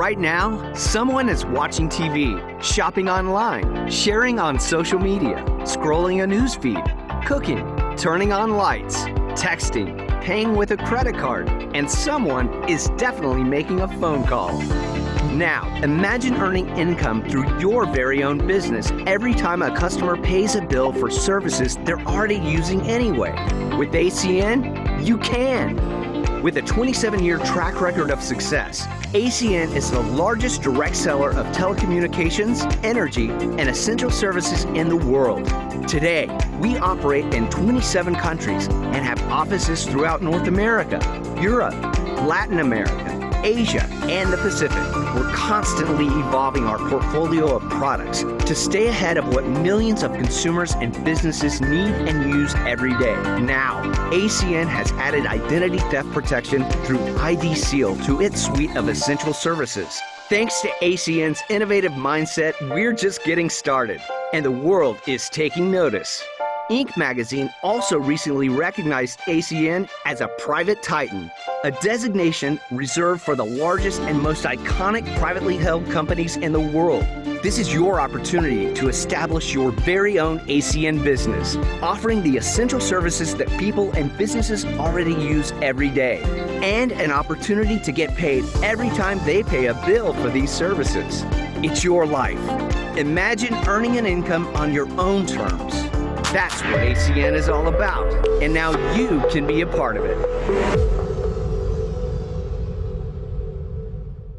Right now, someone is watching TV, shopping online, sharing on social media, scrolling a news feed, cooking, turning on lights, texting, paying with a credit card, and someone is definitely making a phone call. Now, imagine earning income through your very own business every time a customer pays a bill for services they're already using anyway. With ACN, you can. With a 27-year track record of success, ACN is the largest direct seller of telecommunications, energy, and essential services in the world. Today, we operate in 27 countries and have offices throughout North America, Europe, Latin America, Asia, and the Pacific. We're constantly evolving our portfolio of products to stay ahead of what millions of consumers and businesses need and use every day. Now, ACN has added identity theft protection through ID Seal to its suite of essential services. Thanks to ACN's innovative mindset, we're just getting started, and the world is taking notice. Inc. magazine also recently recognized ACN as a private titan, a designation reserved for the largest and most iconic privately held companies in the world. This is your opportunity to establish your very own ACN business, offering the essential services that people and businesses already use every day, and an opportunity to get paid every time they pay a bill for these services. It's your life. Imagine earning an income on your own terms. That's what ACN is all about, and now you can be a part of it.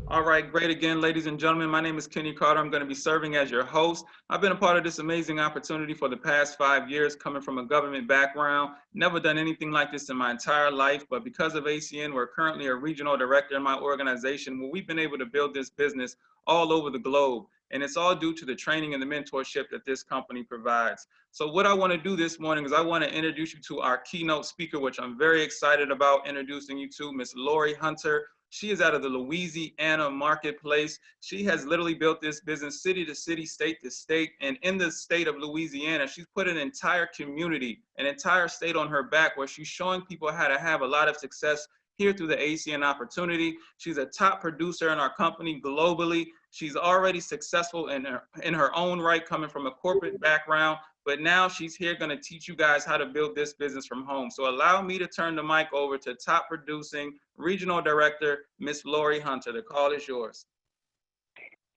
All right, great again, ladies and gentlemen. My name is Kenny Carter. I'm going to be serving as your host. I've been a part of this amazing opportunity for the past 5 years, coming from a government background. Never done anything like this in my entire life, but because of ACN, we're currently a regional director in my organization where we've been able to build this business all over the globe. And it's all due to the training and the mentorship that this company provides. So what I want to do this morning is I want to introduce you to our keynote speaker, which I'm very excited about introducing you to, Miss Lori Hunter. She is out of the Louisiana marketplace. She has literally built this business city to city, state to state, and in the state of Louisiana, she's put an entire community, an entire state on her back where she's showing people how to have a lot of success here through the ACN opportunity. She's a top producer in our company globally. She's already successful in her own right, coming from a corporate background, but now she's here going to teach you guys how to build this business from home. So allow me to turn the mic over to top producing regional director, Miss Lori Hunter. The call is yours.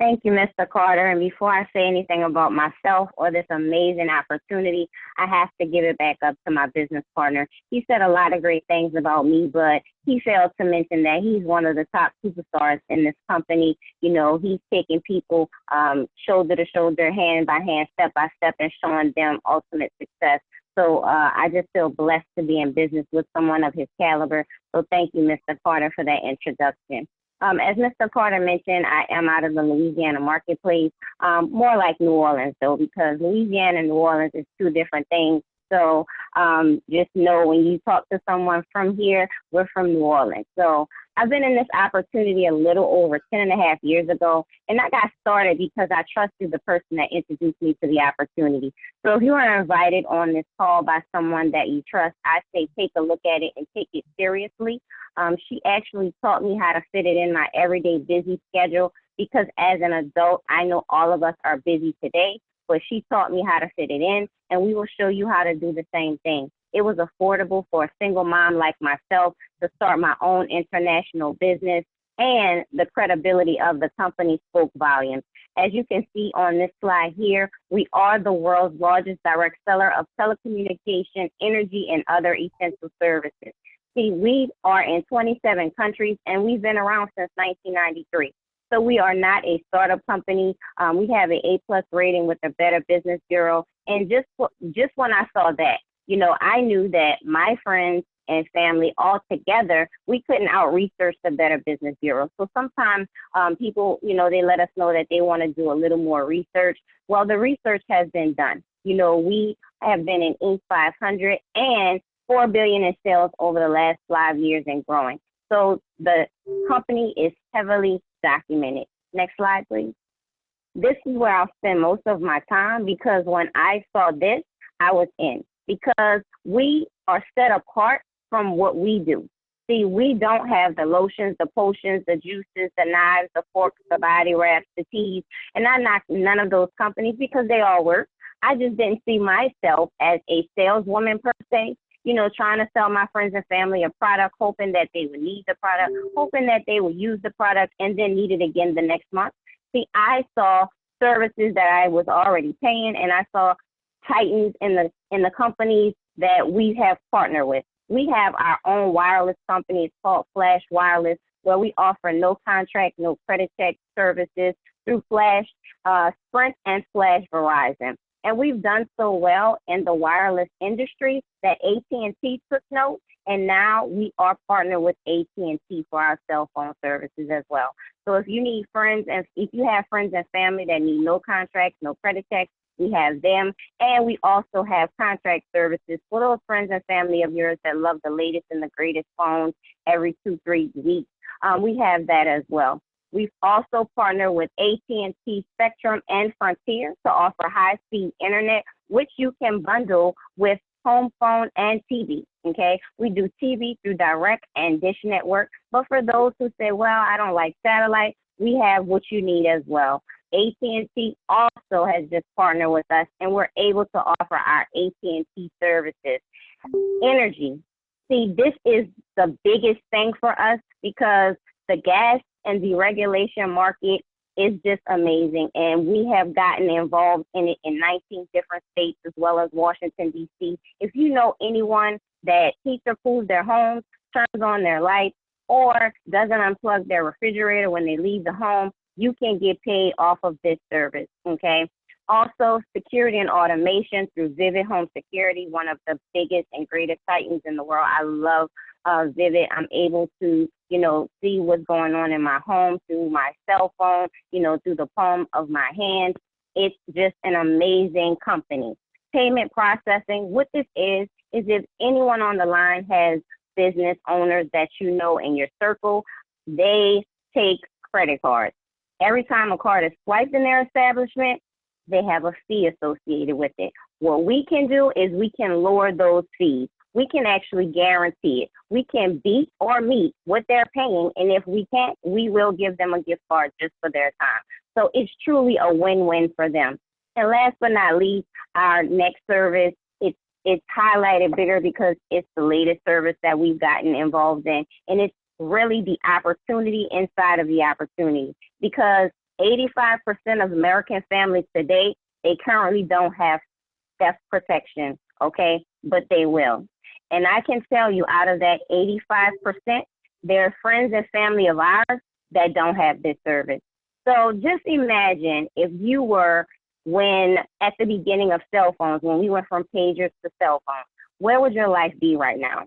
Thank you, Mr. Carter. And before I say anything about myself or this amazing opportunity, I have to give it back up to my business partner. He said a lot of great things about me, but he failed to mention that he's one of the top superstars in this company. You know, he's taking people shoulder to shoulder, hand by hand, step by step, and showing them ultimate success. So I just feel blessed to be in business with someone of his caliber. So thank you, Mr. Carter, for that introduction. As Mr. Carter mentioned, I am out of the Louisiana marketplace, more like New Orleans, though, because Louisiana and New Orleans is two different things. So just know when you talk to someone from here, we're from New Orleans. So I've been in this opportunity a little over 10.5 years ago, and I got started because I trusted the person that introduced me to the opportunity. So if you are invited on this call by someone that you trust, I say take a look at it and take it seriously. She actually taught me how to fit it in my everyday busy schedule because as an adult, I know all of us are busy today, but she taught me how to fit it in, and we will show you how to do the same thing. It was affordable for a single mom like myself to start my own international business, and the credibility of the company spoke volumes. As you can see on this slide here, we are the world's largest direct seller of telecommunication, energy, and other essential services. See, we are in 27 countries, and we've been around since 1993. So we are not a startup company. We have an A+ rating with the Better Business Bureau. And just when I saw that, you know, I knew that my friends and family all together, we couldn't out-research the Better Business Bureau. So sometimes people, you know, they let us know that they want to do a little more research. Well, the research has been done. You know, we have been in Inc. 500 and $4 billion in sales over the last 5 years and growing. So the company is heavily documented. Next slide, please. This is where I'll spend most of my time because when I saw this, I was in because we are set apart from what we do. See, we don't have the lotions, the potions, the juices, the knives, the forks, the body wraps, the teas, and I knock none of those companies because they all work. I just didn't see myself as a saleswoman per se, trying to sell my friends and family a product, hoping that they would need the product, hoping that they would use the product and then need it again the next month. See, I saw services that I was already paying, and I saw titans in the companies that we have partnered with. We have our own wireless company. It's called Flash Wireless, where we offer no contract, no credit check services through Flash, Sprint, and Flash Verizon. And we've done so well in the wireless industry that AT&T took note, and now we are partnered with AT&T for our cell phone services as well. So if you need friends, and if you have friends and family that need no contracts, no credit checks, we have them. And we also have contract services for those friends and family of yours that love the latest and the greatest phones every 2-3 weeks. We have that as well. We've also partnered with AT&T Spectrum and Frontier to offer high-speed internet, which you can bundle with home phone and TV, okay? We do TV through Direct and Dish Network, but for those who say, well, I don't like satellite, we have what you need as well. AT&T also has just partnered with us, and we're able to offer our AT&T services. Energy. See, this is the biggest thing for us because the gas and deregulation market is just amazing. And we have gotten involved in it in 19 different states as well as Washington, D.C. If you know anyone that heats or cools their homes, turns on their lights, or doesn't unplug their refrigerator when they leave the home, you can get paid off of this service, okay? Also, security and automation through Vivid Home Security, one of the biggest and greatest titans in the world. I love Vivid. I'm able to, see what's going on in my home through my cell phone, through the palm of my hand. It's just an amazing company. Payment processing, what this is if anyone on the line has business owners that you know in your circle, they take credit cards. Every time a card is swiped in their establishment, they have a fee associated with it. What we can do is we can lower those fees. We can actually guarantee it. We can beat or meet what they're paying, and if we can't, we will give them a gift card just for their time. So it's truly a win-win for them. And last but not least, our next service, it's highlighted bigger because it's the latest service that we've gotten involved in, and it's really the opportunity inside of the opportunity, because 85% of American families today, they currently don't have theft protection, okay, but they will. And I can tell you out of that 85%, there are friends and family of ours that don't have this service. So just imagine if you were at the beginning of cell phones, when we went from pagers to cell phones, where would your life be right now?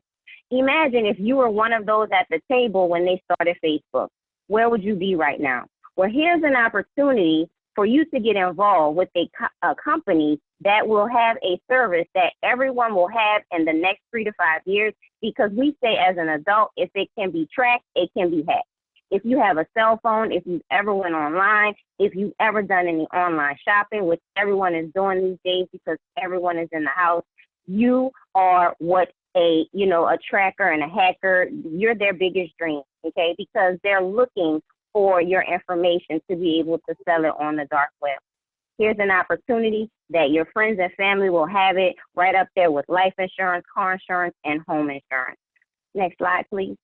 Imagine if you were one of those at the table when they started Facebook, where would you be right now? Well, here's an opportunity for you to get involved with a company that will have a service that everyone will have in the next 3 to 5 years, because we say as an adult, if it can be tracked, it can be hacked. If you have a cell phone, if you've ever went online, if you've ever done any online shopping, which everyone is doing these days because everyone is in the house, you are what a tracker and a hacker, you're their biggest dream, okay? Because they're looking for your information to be able to sell it on the dark web. Here's an opportunity that your friends and family will have it right up there with life insurance, car insurance, and home insurance. Next slide, please.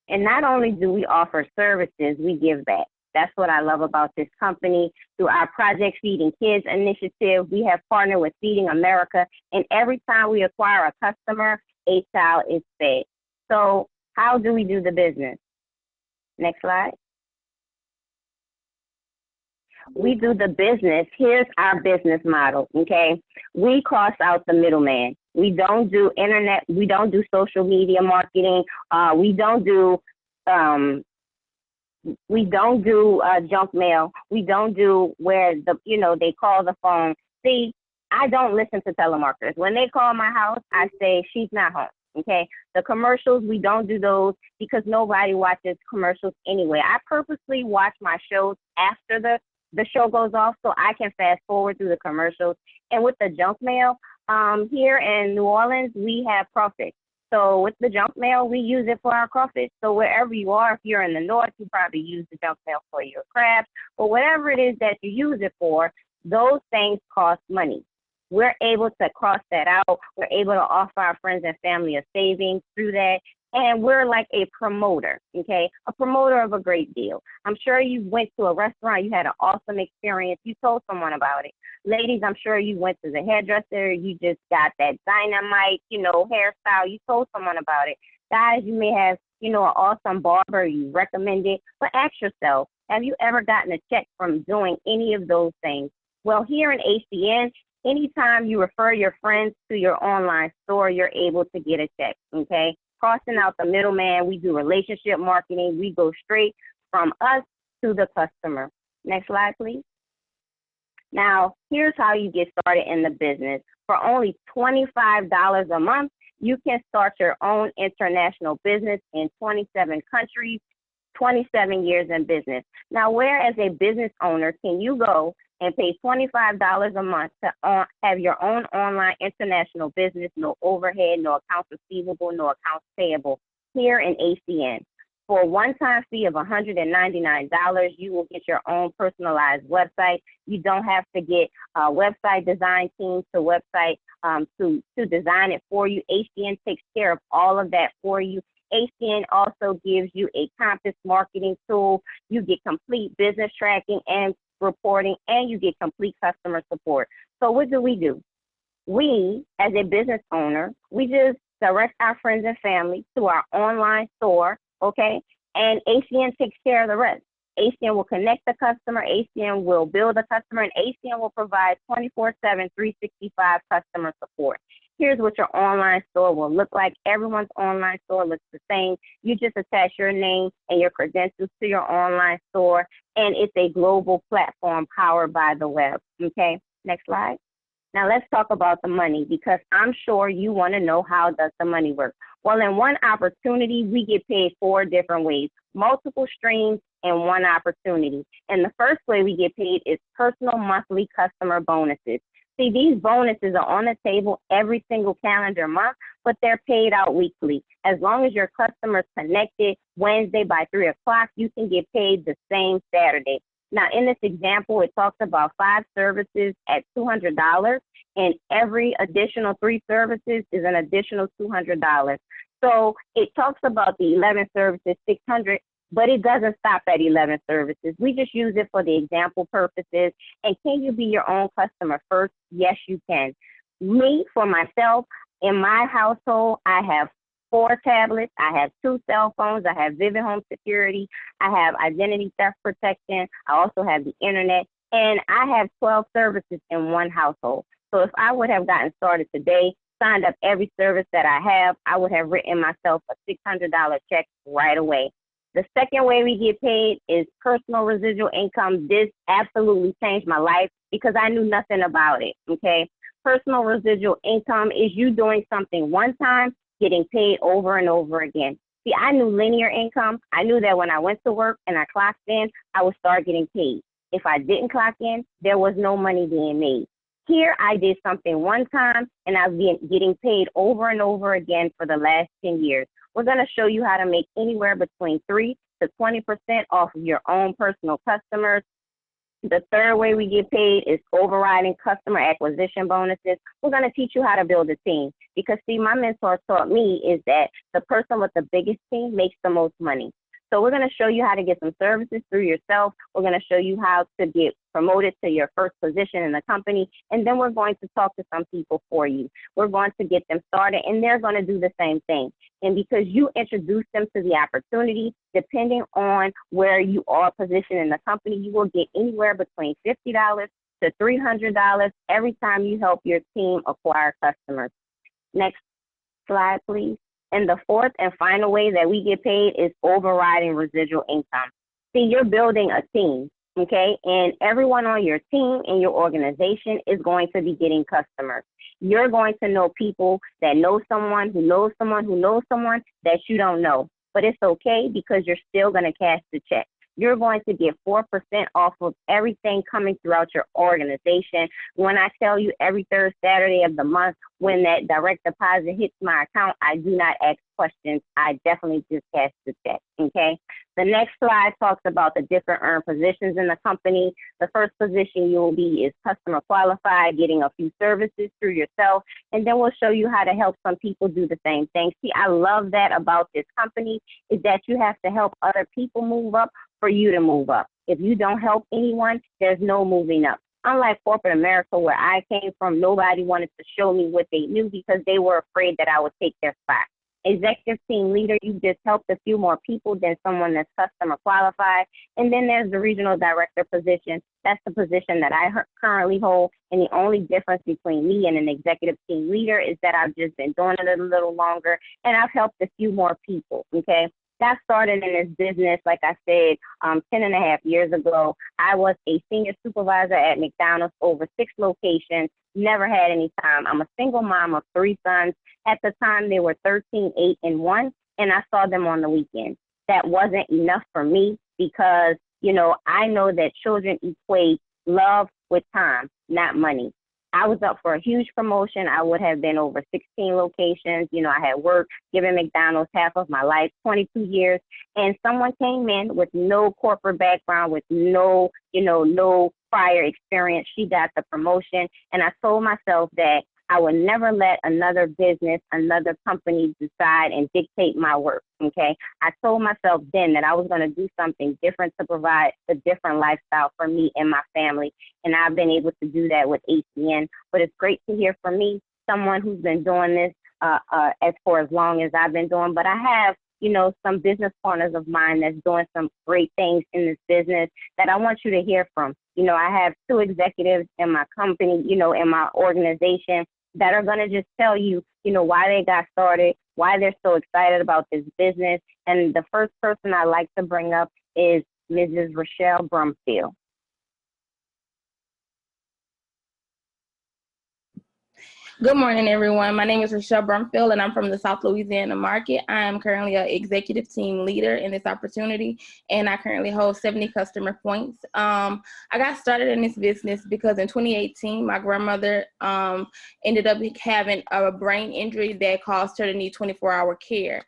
And not only do we offer services, we give back. That's what I love about this company. Through our Project Feeding Kids initiative, we have partnered with Feeding America, and every time we acquire a customer, a child is fed. So how do we do the business? Next slide. We do the business. Here's our business model, okay? We cross out the middleman. We don't do internet. We don't do social media marketing. We don't do junk mail. We don't do where they call the phone. See, I don't listen to telemarketers. When they call my house, I say she's not home. Okay, the commercials, we don't do those because nobody watches commercials anyway. I purposely watch my shows after the show goes off so I can fast forward through the commercials. And with the junk mail, here in New Orleans, we have Profix. So with the junk mail, we use it for our crawfish. So wherever you are, if you're in the north, you probably use the junk mail for your crabs. But whatever it is that you use it for, those things cost money. We're able to cross that out. We're able to offer our friends and family a savings through that. And we're like a promoter, okay? A promoter of a great deal. I'm sure you went to a restaurant, you had an awesome experience, you told someone about it. Ladies, I'm sure you went to the hairdresser, you just got that dynamite, hairstyle, you told someone about it. Guys, you may have, an awesome barber, you recommend it, but ask yourself, have you ever gotten a check from doing any of those things? Well, here in ACN, anytime you refer your friends to your online store, you're able to get a check, okay? Crossing out the middleman, we do relationship marketing. We go straight from us to the customer. Next slide, please. Now, here's how you get started in the business. For only $25 a month, you can start your own international business in 27 countries, 27 years in business. Now, where as a business owner can you go and pay $25 a month to have your own online international business, no overhead, no accounts receivable, no accounts payable here in ACN? For a one-time fee of $199, you will get your own personalized website. You don't have to get a website design team to design it for you. ACN takes care of all of that for you. ACN also gives you a Compass marketing tool. You get complete business tracking and reporting, and you get complete customer support. So what do? We, as a business owner, we just direct our friends and family to our online store, okay? And ACN takes care of the rest. ACN will connect the customer, ACN will build the customer, and ACN will provide 24/7, 365 customer support. Here's what your online store will look like. Everyone's online store looks the same. You just attach your name and your credentials to your online store, and it's a global platform powered by the web, okay? Next slide. Now let's talk about the money, because I'm sure you want to know, how does the money work? Well, in one opportunity, we get paid 4 different ways, multiple streams in one opportunity. And the first way we get paid is personal monthly customer bonuses. See, these bonuses are on the table every single calendar month, but they're paid out weekly. As long as your customer's connected Wednesday by 3 o'clock, you can get paid the same Saturday. Now, in this example, it talks about 5 services at $200, and every additional 3 services is an additional $200. So it talks about the 11 services, $600, but it doesn't stop at 11 services. We just use it for the example purposes. And can you be your own customer first? Yes, you can. Me, for myself, in my household, I have 4 tablets, I have 2 cell phones, I have Vivid Home Security, I have identity theft protection, I also have the internet, and I have 12 services in one household. So if I would have gotten started today, signed up every service that I have, I would have written myself a $600 check right away. The second way we get paid is personal residual income. This absolutely changed my life because I knew nothing about it, okay? Personal residual income is you doing something one time, getting paid over and over again. See, I knew linear income. I knew that when I went to work and I clocked in, I would start getting paid. If I didn't clock in, there was no money being made. Here, I did something one time, and I've been getting paid over and over again for the last 10 years. We're going to show you how to make anywhere between 3 to 20% off of your own personal customers. The third way we get paid is overriding customer acquisition bonuses. We're going to teach you how to build a team, because, see, my mentor taught me is that the person with the biggest team makes the most money. So we're going to show you how to get some services through yourself. We're going to show you how to get promoted to your first position in the company. And then we're going to talk to some people for you. We're going to get them started, and they're going to do the same thing. And because you introduce them to the opportunity, depending on where you are positioned in the company, you will get anywhere between $50 to $300 every time you help your team acquire customers. Next slide, please. And the fourth and final way that we get paid is overriding residual income. See, you're building a team, okay? And everyone on your team and your organization is going to be getting customers. You're going to know people that know someone who knows someone who knows someone that you don't know. But it's okay, because you're still going to cash the check. you're going to get 4% off of everything coming throughout your organization. When I tell you every third Saturday of the month, when that direct deposit hits my account, I do not ask questions. I definitely just cash the check, okay? The next slide talks about the different earned positions in the company. The first position you will be is customer qualified, getting a few services through yourself, and then we'll show you how to help some people do the same thing. See, I love that about this company is that you have to help other people move up for you to move up. If you don't help anyone, there's no moving up. Unlike corporate America, where I came from, nobody wanted to show me what they knew because they were afraid that I would take their spot. Executive team leader, you just helped a few more people than someone that's customer qualified. And then there's the regional director position. That's the position that I currently hold. And the only difference between me and an executive team leader is that I've just been doing it a little longer and I've helped a few more people, okay? Got started in this business, like I said, 10 and a half years ago. I was a senior supervisor at McDonald's, over 6 locations, never had any time. I'm a single mom of 3 sons. At the time, they were 13, 8, and 1, and I saw them on the weekends. That wasn't enough for me because, you know, I know that children equate love with time, not money. I was up for a huge promotion. I would have been over 16 locations. You know, I had worked, given McDonald's half of my life, 22 years, and someone came in with no corporate background, with no prior experience. She got the promotion, and I told myself that I would never let another business, another company decide and dictate my work, okay? I told myself then that I was going to do something different to provide a different lifestyle for me and my family, and I've been able to do that with ACN. But it's great to hear from me, someone who's been doing this as for as long as I've been doing. But I have, you know, some business partners of mine that's doing some great things in this business that I want you to hear from. You know, I have 2 executives in my company, you know, in my organization that are going to just tell you, you know, why they got started, why they're so excited about this business. And the first person I like to bring up is Mrs. Rochelle Brumfield. Good morning, everyone. My name is Rochelle Brumfield, and I'm from the South Louisiana market. I am currently an executive team leader in this opportunity, and I currently hold 70 customer points. I got started in this business because in 2018, my grandmother ended up having a brain injury that caused her to need 24-hour care.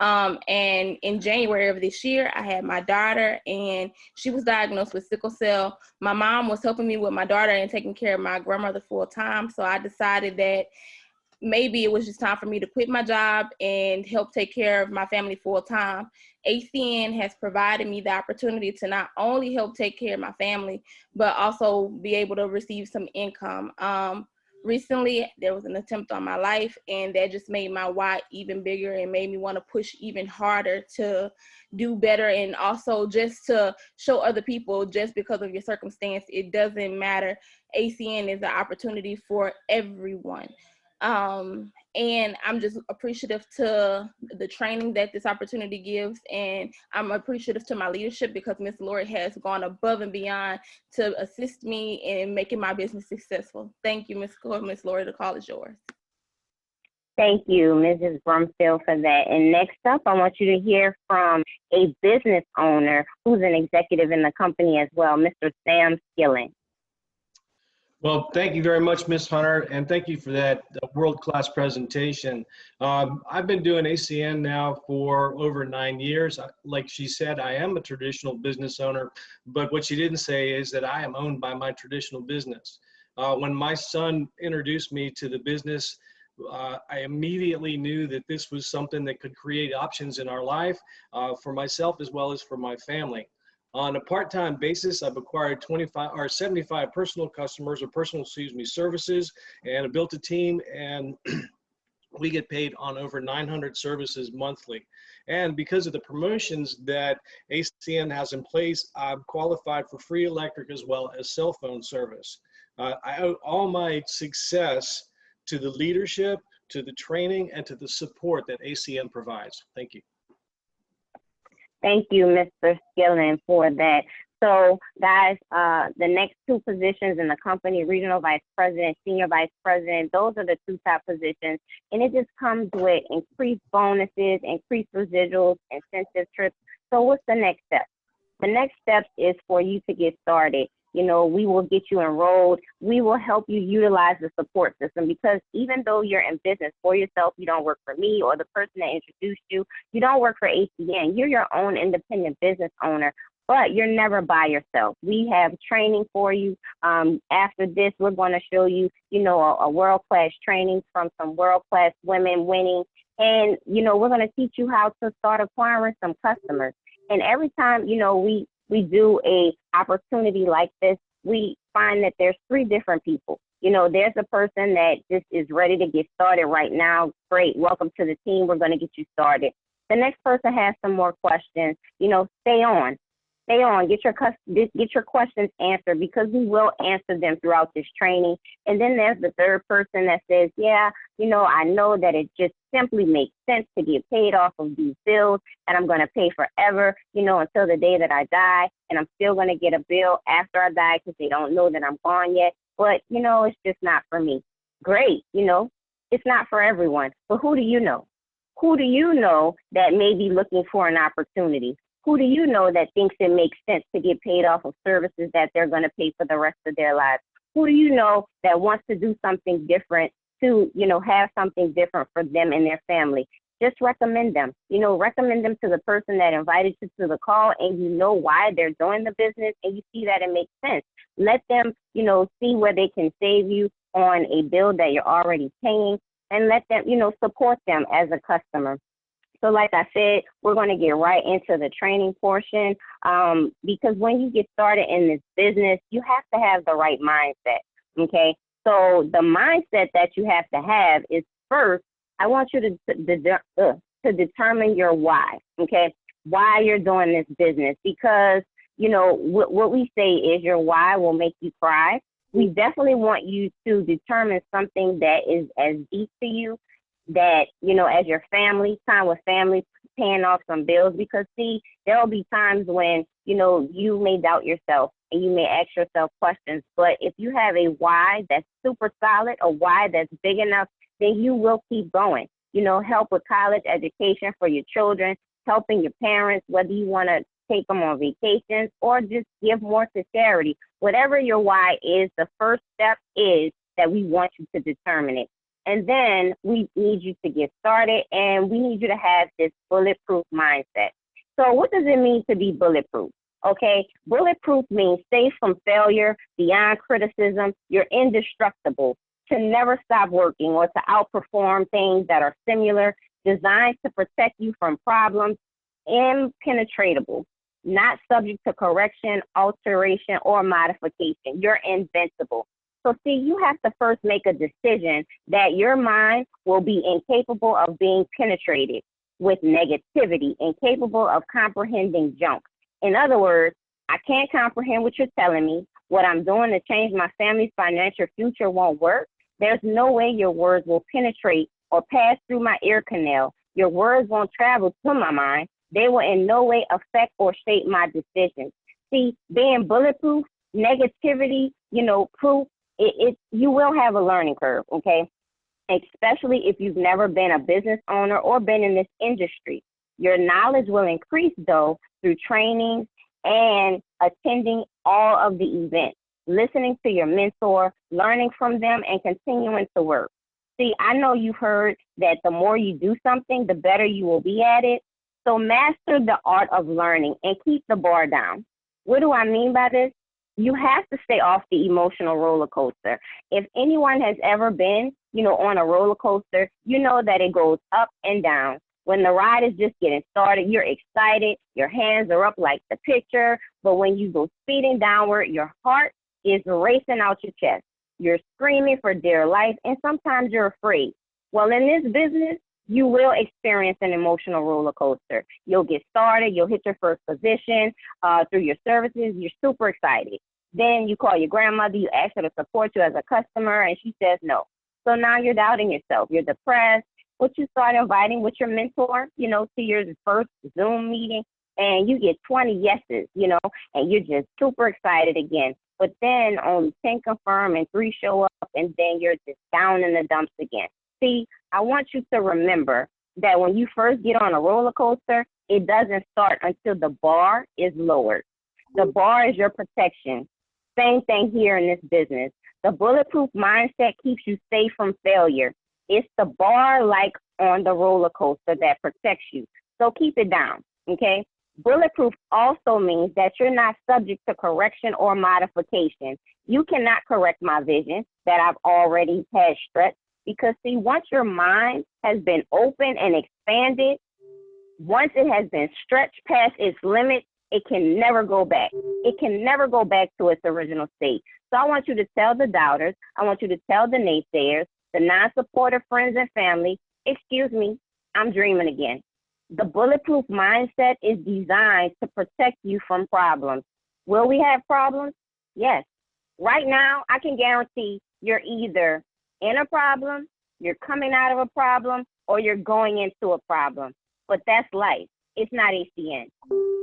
And in January of this year, I had my daughter, and she was diagnosed with sickle cell. My mom was helping me with my daughter and taking care of my grandmother full time. So I decided that maybe it was just time for me to quit my job and help take care of my family full time. ACN has provided me the opportunity to not only help take care of my family, but also be able to receive some income. Recently, there was an attempt on my life, and that just made my why even bigger and made me want to push even harder to do better, and also just to show other people, just because of your circumstance, it doesn't matter. ACN is an opportunity for everyone. And I'm just appreciative to the training that this opportunity gives, and I'm appreciative to my leadership because Ms. Lori has gone above and beyond to assist me in making my business successful. Thank you, Ms. Lori. The call is yours. Thank you, Mrs. Brumfield, for that. And next up, I want you to hear from a business owner who's an executive in the company as well, Mr. Sam Skilling. Well, thank you very much, Ms. Hunter, and thank you for that world-class presentation. I've been doing ACN now for over 9 years. Like she said, I am a traditional business owner, but what she didn't say is that I am owned by my traditional business. When my son introduced me to the business, I immediately knew that this was something that could create options in our life for myself as well as for my family. On a part-time basis, I've acquired 75 personal customers, services, and I built a team, and we get paid on over 900 services monthly. And because of the promotions that ACN has in place, I'm qualified for free electric as well as cell phone service. I owe all my success to the leadership, to the training, and to the support that ACN provides. Thank you. Thank you, Mr. Skilling, for that. So, guys, the next 2 positions in the company, regional vice president, senior vice president, those are the 2 top positions. And it just comes with increased bonuses, increased residuals, incentive trips. So what's the next step? The next step is for you to get started. You know, we will get you enrolled. We will help you utilize the support system, because even though you're in business for yourself, you don't work for me or the person that introduced you. You don't work for ACN. You're your own independent business owner, but you're never by yourself. We have training for you. After this, we're going to show you, you know, a world-class training from some world-class women winning. And, you know, we're going to teach you how to start acquiring some customers. And every time, you know, we do a opportunity like this, we find that there's 3 different people. You know, there's a person that just is ready to get started right now. Great, welcome to the team. We're going to get you started. The next person has some more questions. You know, stay on. Stay on, get your questions answered, because we will answer them throughout this training. And then there's the third person that says, yeah, you know, I know that it just simply makes sense to get paid off of these bills, and I'm going to pay forever, you know, until the day that I die, and I'm still going to get a bill after I die because they don't know that I'm gone yet. But, you know, it's just not for me. Great, you know, it's not for everyone. But who do you know? Who do you know that may be looking for an opportunity? Who do you know that thinks it makes sense to get paid off of services that they're going to pay for the rest of their lives? Who do you know that wants to do something different to, you know, have something different for them and their family? Just recommend them. You know, recommend them to the person that invited you to the call, and you know why they're doing the business, and you see that it makes sense. Let them, you know, see where they can save you on a bill that you're already paying, and let them, you know, support them as a customer. So like I said, we're going to get right into the training portion, because when you get started in this business, you have to have the right mindset, okay? So the mindset that you have to have is, first, I want you to determine your why, okay? Why you're doing this business, because, you know, what we say is your why will make you cry. We definitely want you to determine something that is as deep to you, that, you know, as your family, time with family, paying off some bills, because see, there will be times when, you know, you may doubt yourself and you may ask yourself questions, but if you have a why that's super solid, a why that's big enough, then you will keep going. You know, help with college education for your children, helping your parents, whether you want to take them on vacations or just give more to charity. Whatever your why is, the first step is that we want you to determine it. And then we need you to get started, and we need you to have this bulletproof mindset. So what does it mean to be bulletproof? Okay, bulletproof means safe from failure, beyond criticism, you're indestructible, to never stop working or to outperform things that are similar, designed to protect you from problems, impenetratable, not subject to correction, alteration, or modification. You're invincible. So see, you have to first make a decision that your mind will be incapable of being penetrated with negativity, incapable of comprehending junk. In other words, I can't comprehend what you're telling me. What I'm doing to change my family's financial future won't work. There's no way your words will penetrate or pass through my ear canal. Your words won't travel to my mind. They will in no way affect or shape my decisions. See, being bulletproof, negativity, you know, proof, you will have a learning curve, okay? Especially if you've never been a business owner or been in this industry. Your knowledge will increase, though, through training and attending all of the events, listening to your mentor, learning from them, and continuing to work. See, I know you've heard that the more you do something, the better you will be at it. So master the art of learning and keep the bar down. What do I mean by this? You have to stay off the emotional roller coaster. If anyone has ever been, you know, on a roller coaster, you know that it goes up and down. When the ride is just getting started, you're excited, your hands are up like the picture, but when you go speeding downward, your heart is racing out your chest. You're screaming for dear life, and sometimes you're afraid. Well, in this business, you will experience an emotional roller coaster. You'll get started, you'll hit your first position through your services, you're super excited. Then you call your grandmother, you ask her to support you as a customer, and she says no. So now you're doubting yourself, you're depressed, but you start inviting with your mentor, you know, to your first Zoom meeting, and you get 20 yeses, you know, and you're just super excited again. But then only 10 confirm and 3 show up, and then you're just down in the dumps again. See, I want you to remember that when you first get on a roller coaster, it doesn't start until the bar is lowered. The bar is your protection. Same thing here in this business. The bulletproof mindset keeps you safe from failure. It's the bar like on the roller coaster that protects you. So keep it down, okay? Bulletproof also means that you're not subject to correction or modification. You cannot correct my vision that I've already had stretched because, see, once your mind has been opened and expanded, once it has been stretched past its limits, it can never go back. It can never go back to its original state. So I want you to tell the doubters, I want you to tell the naysayers, the non-supportive friends and family, excuse me, I'm dreaming again. The bulletproof mindset is designed to protect you from problems. Will we have problems? Yes. Right now, I can guarantee you're either in a problem, you're coming out of a problem, or you're going into a problem. But that's life. It's not ACN.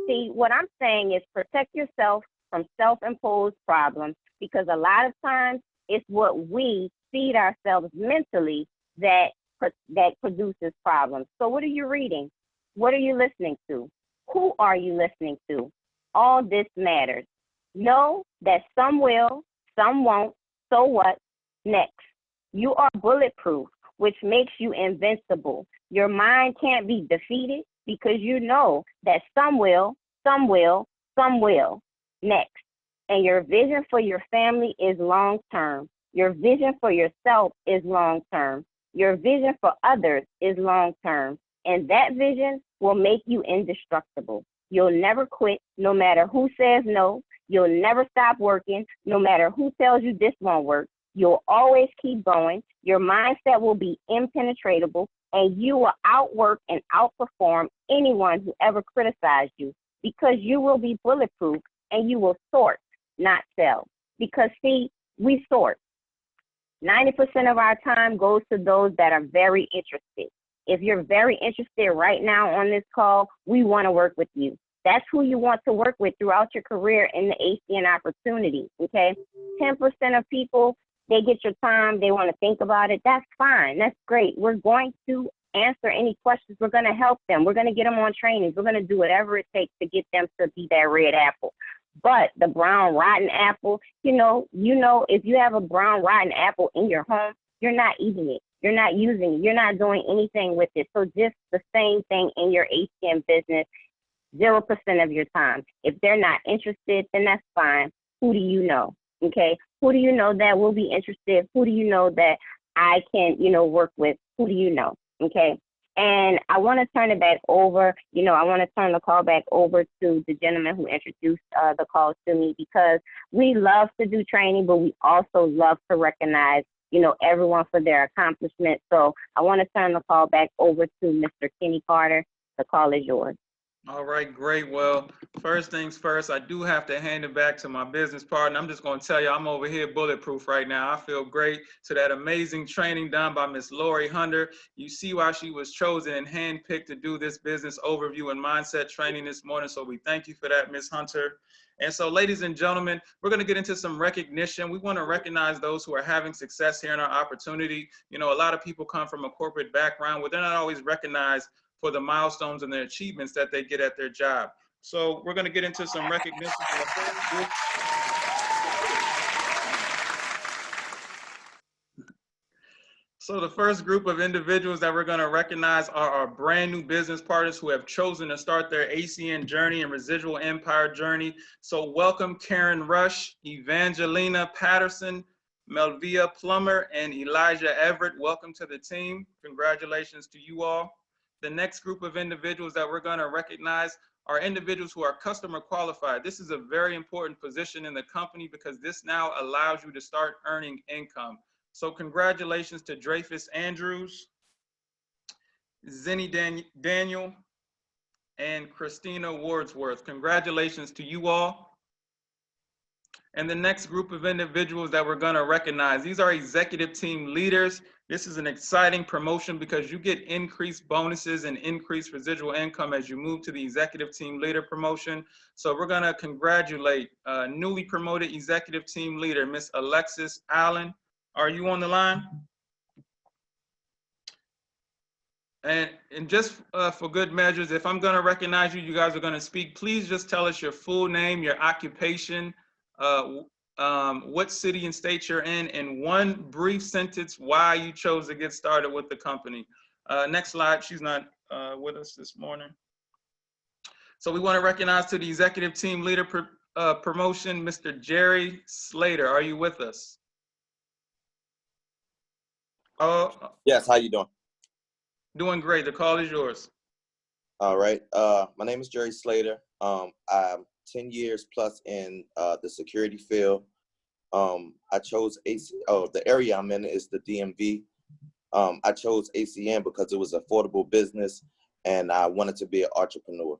See, what I'm saying is protect yourself from self-imposed problems, because a lot of times it's what we feed ourselves mentally that produces problems. So what are you reading? What are you listening to? Who are you listening to? All this matters. Know that some will, some won't. So what? Next. You are bulletproof, which makes you invincible. Your mind can't be defeated because you know that some will, some will, some will. Next. And your vision for your family is long-term. Your vision for yourself is long-term. Your vision for others is long-term. And that vision will make you indestructible. You'll never quit, no matter who says no. You'll never stop working, no matter who tells you this won't work. You'll always keep going. Your mindset will be impenetrable, and you will outwork and outperform anyone who ever criticized you, because you will be bulletproof and you will sort, not sell. Because see, we sort. 90% of our time goes to those that are very interested. If you're very interested right now on this call, we want to work with you. That's who you want to work with throughout your career in the ACN opportunity, okay? 10% of people, they get your time, they want to think about it. That's fine. That's great. We're going to answer any questions. We're going to help them. We're going to get them on trainings. We're going to do whatever it takes to get them to be that red apple. But the brown rotten apple, you know, if you have a brown rotten apple in your home, you're not eating it. You're not using it. You're not doing anything with it. So just the same thing in your ACN business, 0% of your time. If they're not interested, then that's fine. Who do you know? Okay. Who do you know that will be interested? Who do you know that I can, work with? Who do you know? Okay. And I want to turn it back over. I want to turn the call back over to the gentleman who introduced the call to me, because we love to do training, but we also love to recognize, everyone for their accomplishments. So I want to turn the call back over to Mr. Kenny Carter. The call is yours. All right, great. Well, first things first, I do have to hand it back to my business partner. I'm just going to tell you, I'm over here bulletproof right now. I feel great. To that amazing training done by Miss Lori Hunter. You see why she was chosen and handpicked to do this business overview and mindset training this morning. So we thank you for that, Miss Hunter. And so, ladies and gentlemen, we're going to get into some recognition. We want to recognize those who are having success here in our opportunity. A lot of people come from a corporate background where they're not always recognized for the milestones and the achievements that they get at their job. So we're going to get into some recognition. So the first group of individuals that we're going to recognize are our brand new business partners who have chosen to start their ACN journey and residual empire journey. So welcome Karen Rush, Evangelina Patterson, Melvia Plummer, and Elijah Everett. Welcome to the team. Congratulations to you all. The next group of individuals that we're going to recognize are individuals who are customer qualified. This is a very important position in the company because this now allows you to start earning income. So congratulations to Dreyfus Andrews, Zenny Daniel, and Christina Wordsworth. Congratulations to you all. And the next group of individuals that we're going to recognize, these are executive team leaders. This is an exciting promotion because you get increased bonuses and increased residual income as you move to the executive team leader promotion. So we're going to congratulate newly promoted executive team leader, Miss Alexis Allen. Are you on the line? And just for good measures, if I'm gonna recognize you, you guys are gonna speak, please just tell us your full name, your occupation, what city and state you're in one brief sentence why you chose to get started with the company. Next slide, she's not with us this morning. So we wanna recognize to the executive team leader promotion, Mr. Jerry Slater. Are you with us? Oh, Yes, how you doing? doing great, the call is yours. All right. My name is Jerry Slater. I'm 10 years plus in the security field. I chose the area I'm in is the DMV. I chose ACN because it was affordable business and I wanted to be an entrepreneur.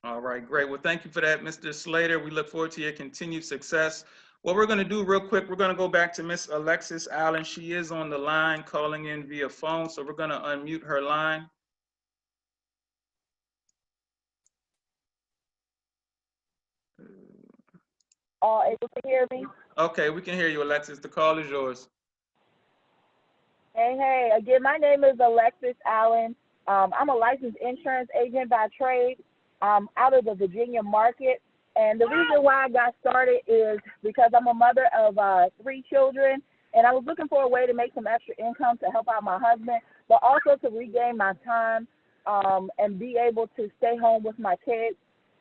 All right, great. Well, thank you for that, Mr. Slater. We look forward to your continued success. What we're going to do real quick, we're going to go back to Miss Alexis Allen. She is on the line calling in via phone, so we're going to unmute her line. Able to hear me? Okay, we can hear you, Alexis. The call is yours. Hey, again, my name is Alexis Allen. I'm a licensed insurance agent by trade out of the Virginia market. And the reason why I got started is because I'm a mother of 3 children, and I was looking for a way to make some extra income to help out my husband, but also to regain my time and be able to stay home with my kids.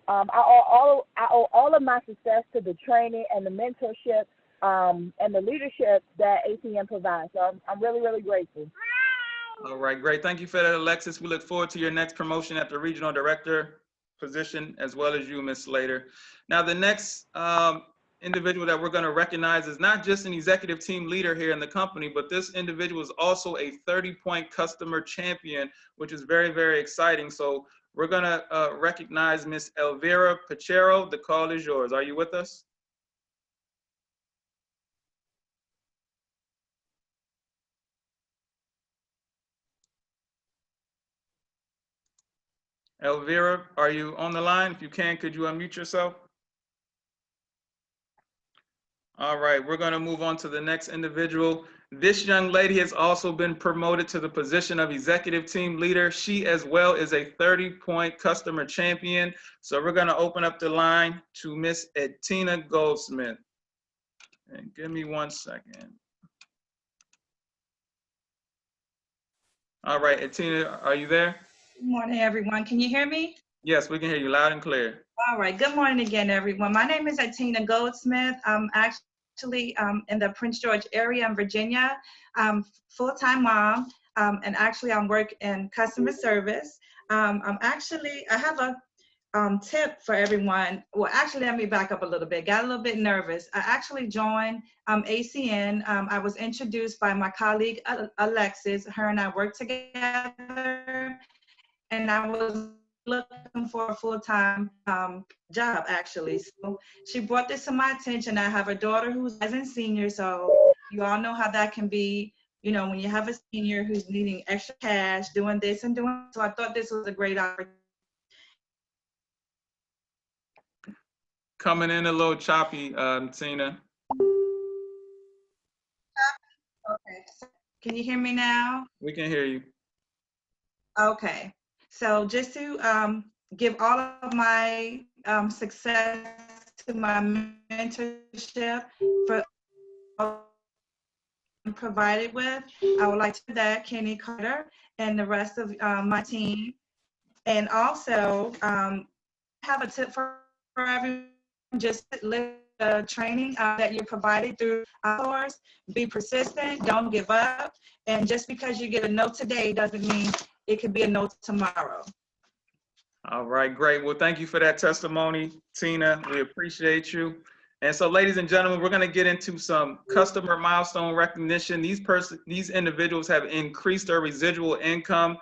I owe all of my success to the training and the mentorship and the leadership that ACN provides. So I'm really, really grateful. All right, great. Thank you for that, Alexis. We look forward to your next promotion at the regional director position, as well as you, Ms. Slater. Now, the next individual that we're going to recognize is not just an executive team leader here in the company, but this individual is also a 30-point customer champion, which is very, very exciting. So we're going to recognize Ms. Elvira Pachero. The call is yours. Are you with us? Elvira, are you on the line? If you can, could you unmute yourself? All right, we're going to move on to the next individual. This young lady has also been promoted to the position of executive team leader. She as well is a 30-point customer champion. So we're going to open up the line to Miss Etina Goldsmith. And give me 1 second. All right, Etina, are you there? Good morning, everyone. Can you hear me? Yes, we can hear you loud and clear. All right. Good morning again, everyone. My name is Etina Goldsmith. I'm actually in the Prince George area in Virginia. I'm full-time mom, and actually I work in customer service. I have a tip for everyone. Well, actually, let me back up a little bit. Got a little bit nervous. I actually joined ACN. I was introduced by my colleague Alexis. Her and I worked together, and I was looking for a full-time job, actually. So she brought this to my attention. I have a daughter who's a senior, so you all know how that can be, you know, when you have a senior who's needing extra cash, doing this and doing. So I thought this was a great opportunity. Coming in a little choppy, Tina. Okay. Can you hear me now? We can hear you. Okay. So just to give all of my success to my mentorship for provided with, I would like to thank Kenny Carter and the rest of my team. And also have a tip for everyone, just live the training that you're provided through course. Be persistent, don't give up. And just because you get a no today doesn't mean it could be a no tomorrow. All right, great. Well, thank you for that testimony, Tina. We appreciate you. And so, ladies and gentlemen, we're going to get into some customer milestone recognition. These individuals have increased their residual income.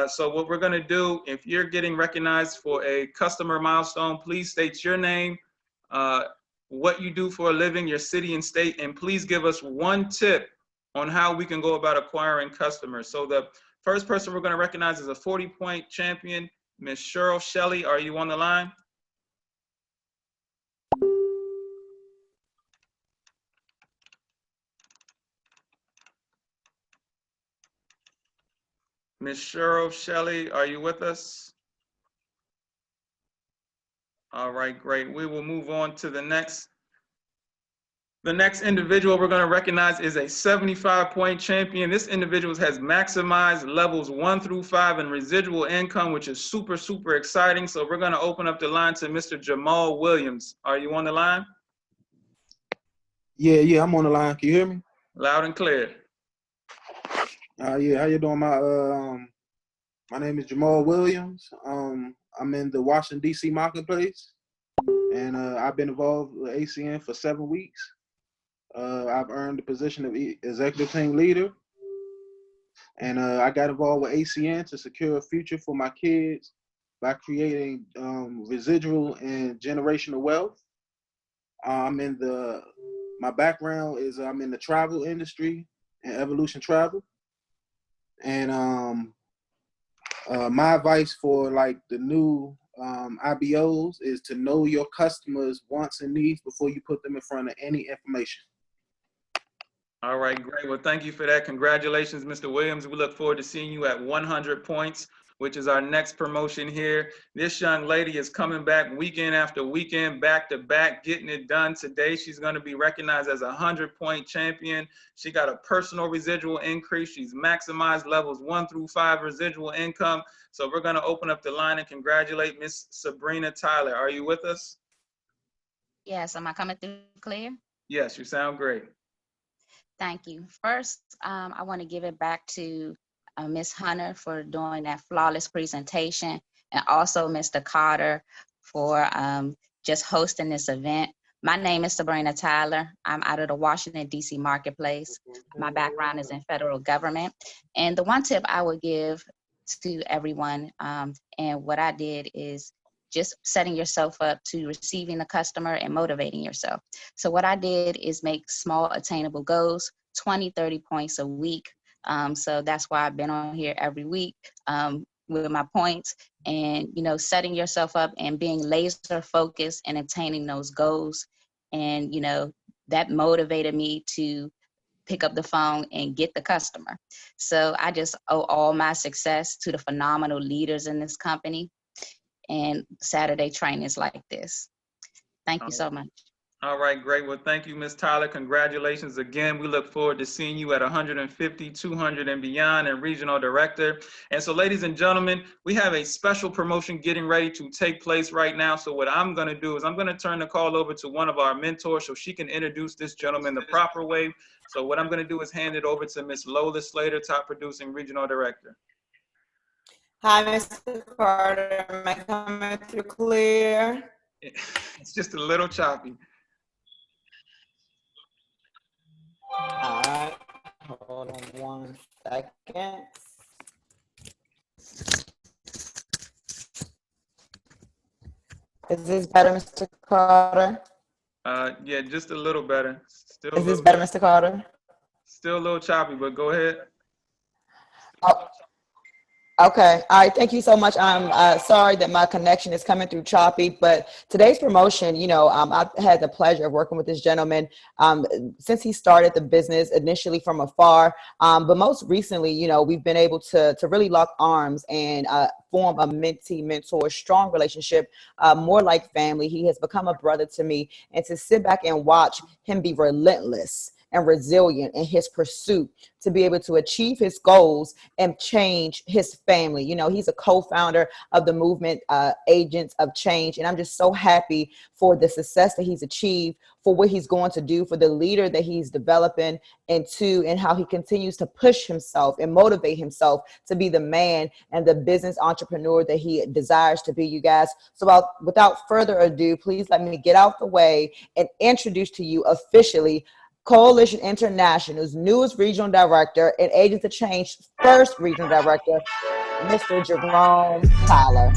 So what we're going to do, if you're getting recognized for a customer milestone, please state your name, what you do for a living, your city and state, and please give us 1 tip on how we can go about acquiring customers. So the first person we're going to recognize is a 40-point champion, Ms. Cheryl Shelley. Are you on the line? Ms. Cheryl Shelley, are you with us? All right, great. We will move on to the next. The next individual we're going to recognize is a 75-point champion. This individual has maximized levels 1 through 5 in residual income, which is super, super exciting. So we're going to open up the line to Mr. Jamal Williams. Are you on the line? Yeah, I'm on the line. Can you hear me? Loud and clear. Yeah, how you doing? My name is Jamal Williams. I'm in the Washington, D.C. marketplace, and I've been involved with ACN for 7 weeks. I've earned the position of executive team leader, and I got involved with ACN to secure a future for my kids by creating residual and generational wealth. My background is I'm in the travel industry and Evolution Travel, and my advice for like the new IBOs is to know your customers' wants and needs before you put them in front of any information. All right, great. Well, thank you for that. Congratulations, Mr. Williams. We look forward to seeing you at 100 points, which is our next promotion here. This young lady is coming back weekend after weekend, back to back, getting it done. Today, she's going to be recognized as a 100-point champion. She got a personal residual increase. She's maximized levels 1 through 5 residual income. So we're going to open up the line and congratulate Miss Sabrina Tyler. Are you with us? Yes, am I coming through clear? Yes, you sound great. Thank you. First, I want to give it back to Ms. Hunter for doing that flawless presentation, and also Mr. Carter for just hosting this event. My name is Sabrina Tyler. I'm out of the Washington, D.C. marketplace. My background is in federal government. And the one tip I would give to everyone, and what I did is just setting yourself up to receiving the customer and motivating yourself. So what I did is make small attainable goals, 20, 30 points a week. So that's why I've been on here every week with my points, and, you know, setting yourself up and being laser focused and attaining those goals. And, you know, that motivated me to pick up the phone and get the customer. So I just owe all my success to the phenomenal leaders in this company and Saturday trainings like this. Thank you so much. All right, great. Well, thank you, Ms. Tyler. Congratulations again. We look forward to seeing you at 150, 200 and beyond and regional director. And so, ladies and gentlemen, we have a special promotion getting ready to take place right now. So what I'm going to do is I'm going to turn the call over to one of our mentors so she can introduce this gentleman the proper way. So what I'm going to do is hand it over to Ms. Lola Slater, top producing regional director. Hi, Mr. Carter. Am I coming through clear? It's just a little choppy. All right. Hold on 1 second. Is this better, Mr. Carter? Yeah, just a little better. Still. Is this better, Mr. Carter? Still a little choppy, but go ahead. Oh. Okay. All right. Thank you so much. I'm sorry that my connection is coming through choppy, but today's promotion, you know, I've had the pleasure of working with this gentleman since he started the business initially from afar. But most recently, you know, we've been able to really lock arms and form a mentee-mentor, strong relationship, more like family. He has become a brother to me, and to sit back and watch him be relentless and resilient in his pursuit to be able to achieve his goals and change his family. You know, he's a co-founder of the movement Agents of Change. And I'm just so happy for the success that he's achieved, for what he's going to do, for the leader that he's developing into, and how he continues to push himself and motivate himself to be the man and the business entrepreneur that he desires to be, you guys. So without further ado, please let me get out the way and introduce to you officially Coalition International's newest regional director and Agents of Change first regional director, Mr. Jerome Tyler.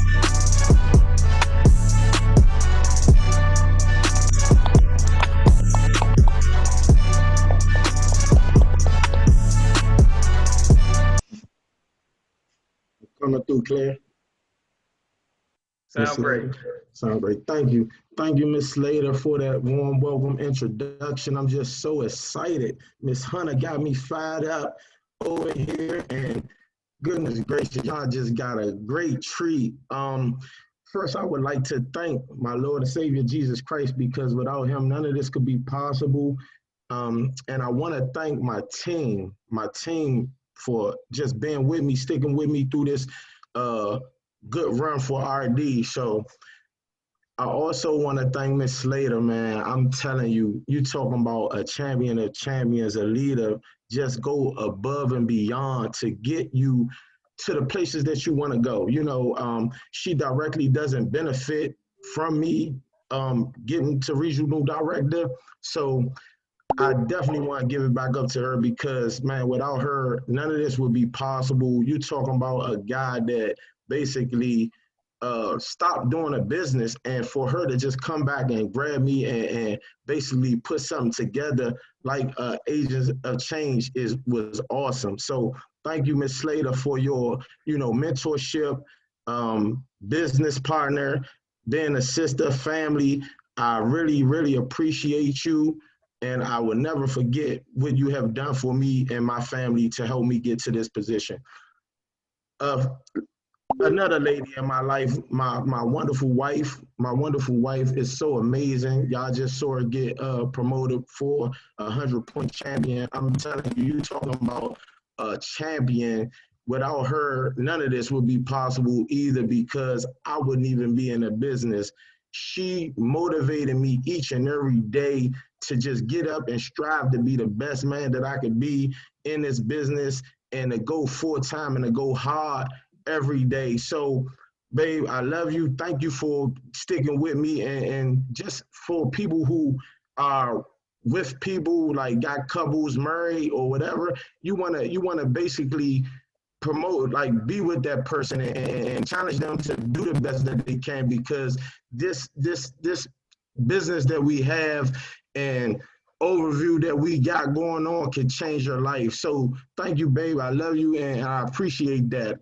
Coming through clear. Sound great. Sound great. Thank you. Thank you, Ms. Slater, for that warm welcome introduction. I'm just so excited. Ms. Hunter got me fired up over here, and Goodness gracious, y'all just got a great treat. First, I would like to thank my Lord and Savior Jesus Christ, because without him, none of this could be possible. And I want to thank my team for just being with me, sticking with me through this good run for RD. So I also want to thank Miss Slater, man. I'm telling you, you talking about a champion of champions, a leader. Just go above and beyond to get you to the places that you want to go. You know, she directly doesn't benefit from me getting to regional director. So I definitely want to give it back up to her, because, man, without her, none of this would be possible. You talking about a guy that basically stopped doing a business, and for her to just come back and grab me and basically put something together like Agents of Change was awesome. So thank you, Ms. Slater, for your, mentorship, business partner, being a sister, family. I really, really appreciate you. And I will never forget what you have done for me and my family to help me get to this position. Another lady in my life, my wonderful wife. My wonderful wife is so amazing. Y'all just saw her get promoted for a 100-point champion. I'm telling you, you're talking about a champion. Without her, none of this would be possible either, because I wouldn't even be in the business. She motivated me each and every day to just get up and strive to be the best man that I could be in this business, and to go full-time and to go hard every day. So, babe, I love you. Thank you for sticking with me, and just for people who are with people, like got couples married or whatever, you wanna basically promote, like be with that person and challenge them to do the best that they can, because this business that we have and overview that we got going on can change your life. So thank you, babe. I love you, and I appreciate that.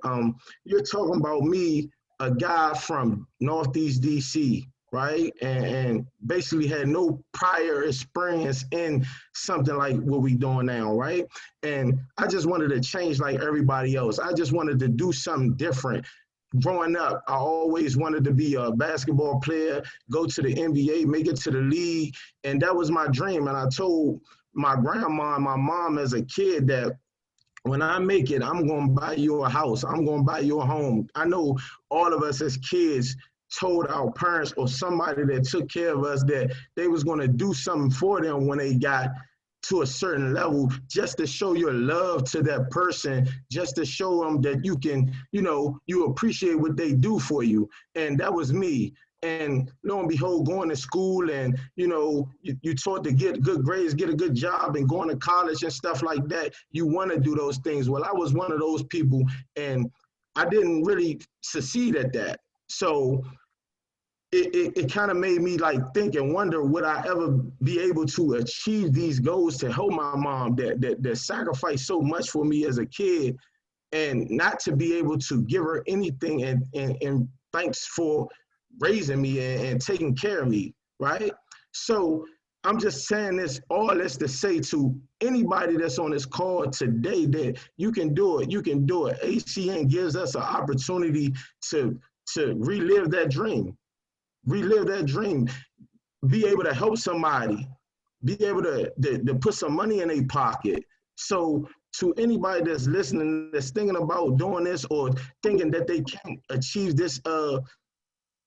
You're talking about me, a guy from Northeast DC, right? And basically had no prior experience in something like what we doing now, right? And I just wanted to change like everybody else. I just wanted to do something different. Growing up, I always wanted to be a basketball player, go to the NBA, make it to the league, and that was my dream. And I told my grandma and my mom as a kid that when I make it, I'm going to buy you a house. I'm going to buy you a home. I know all of us as kids told our parents or somebody that took care of us that they was going to do something for them when they got to a certain level, just to show your love to that person, just to show them that you can, you appreciate what they do for you. And that was me. And lo and behold, going to school and, you taught to get good grades, get a good job, and going to college and stuff like that. You want to do those things. Well, I was one of those people, and I didn't really succeed at that. So it kind of made me like think and wonder, would I ever be able to achieve these goals to help my mom that sacrificed so much for me as a kid, and not to be able to give her anything and thanks for raising me and taking care of me, right? So I'm just saying all this to say to anybody that's on this call today that you can do it. You can do it. ACN gives us an opportunity to relive that dream. Relive that dream, be able to help somebody, be able to put some money in their pocket. So to anybody that's listening, that's thinking about doing this or thinking that they can't achieve this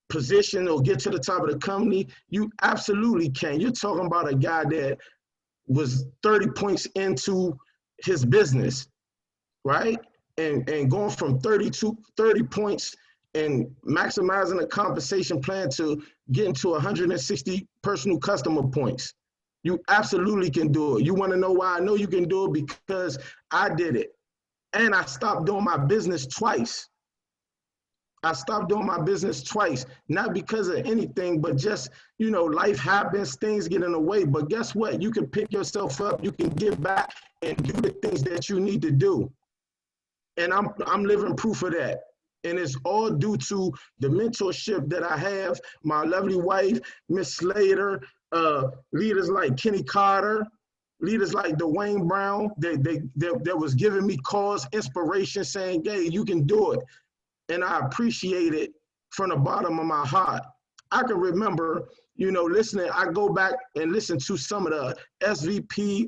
position or get to the top of the company, you absolutely can. You're talking about a guy that was 30 points into his business, right? And going from 30 points and maximizing a compensation plan to getting to 160 personal customer points. You absolutely can do it. You want to know why I know you can do it? Because I did it. And I stopped doing my business twice. I stopped doing my business twice, not because of anything, but just, life happens, things get in the way. But guess what? You can pick yourself up, you can give back and do the things that you need to do. And I'm living proof of that. And it's all due to the mentorship that I have, my lovely wife, Miss Slater, leaders like Kenny Carter, leaders like Dwayne Brown, that was giving me cause, inspiration, saying, hey, you can do it. And I appreciate it from the bottom of my heart. I can remember, listening, I go back and listen to some of the SVP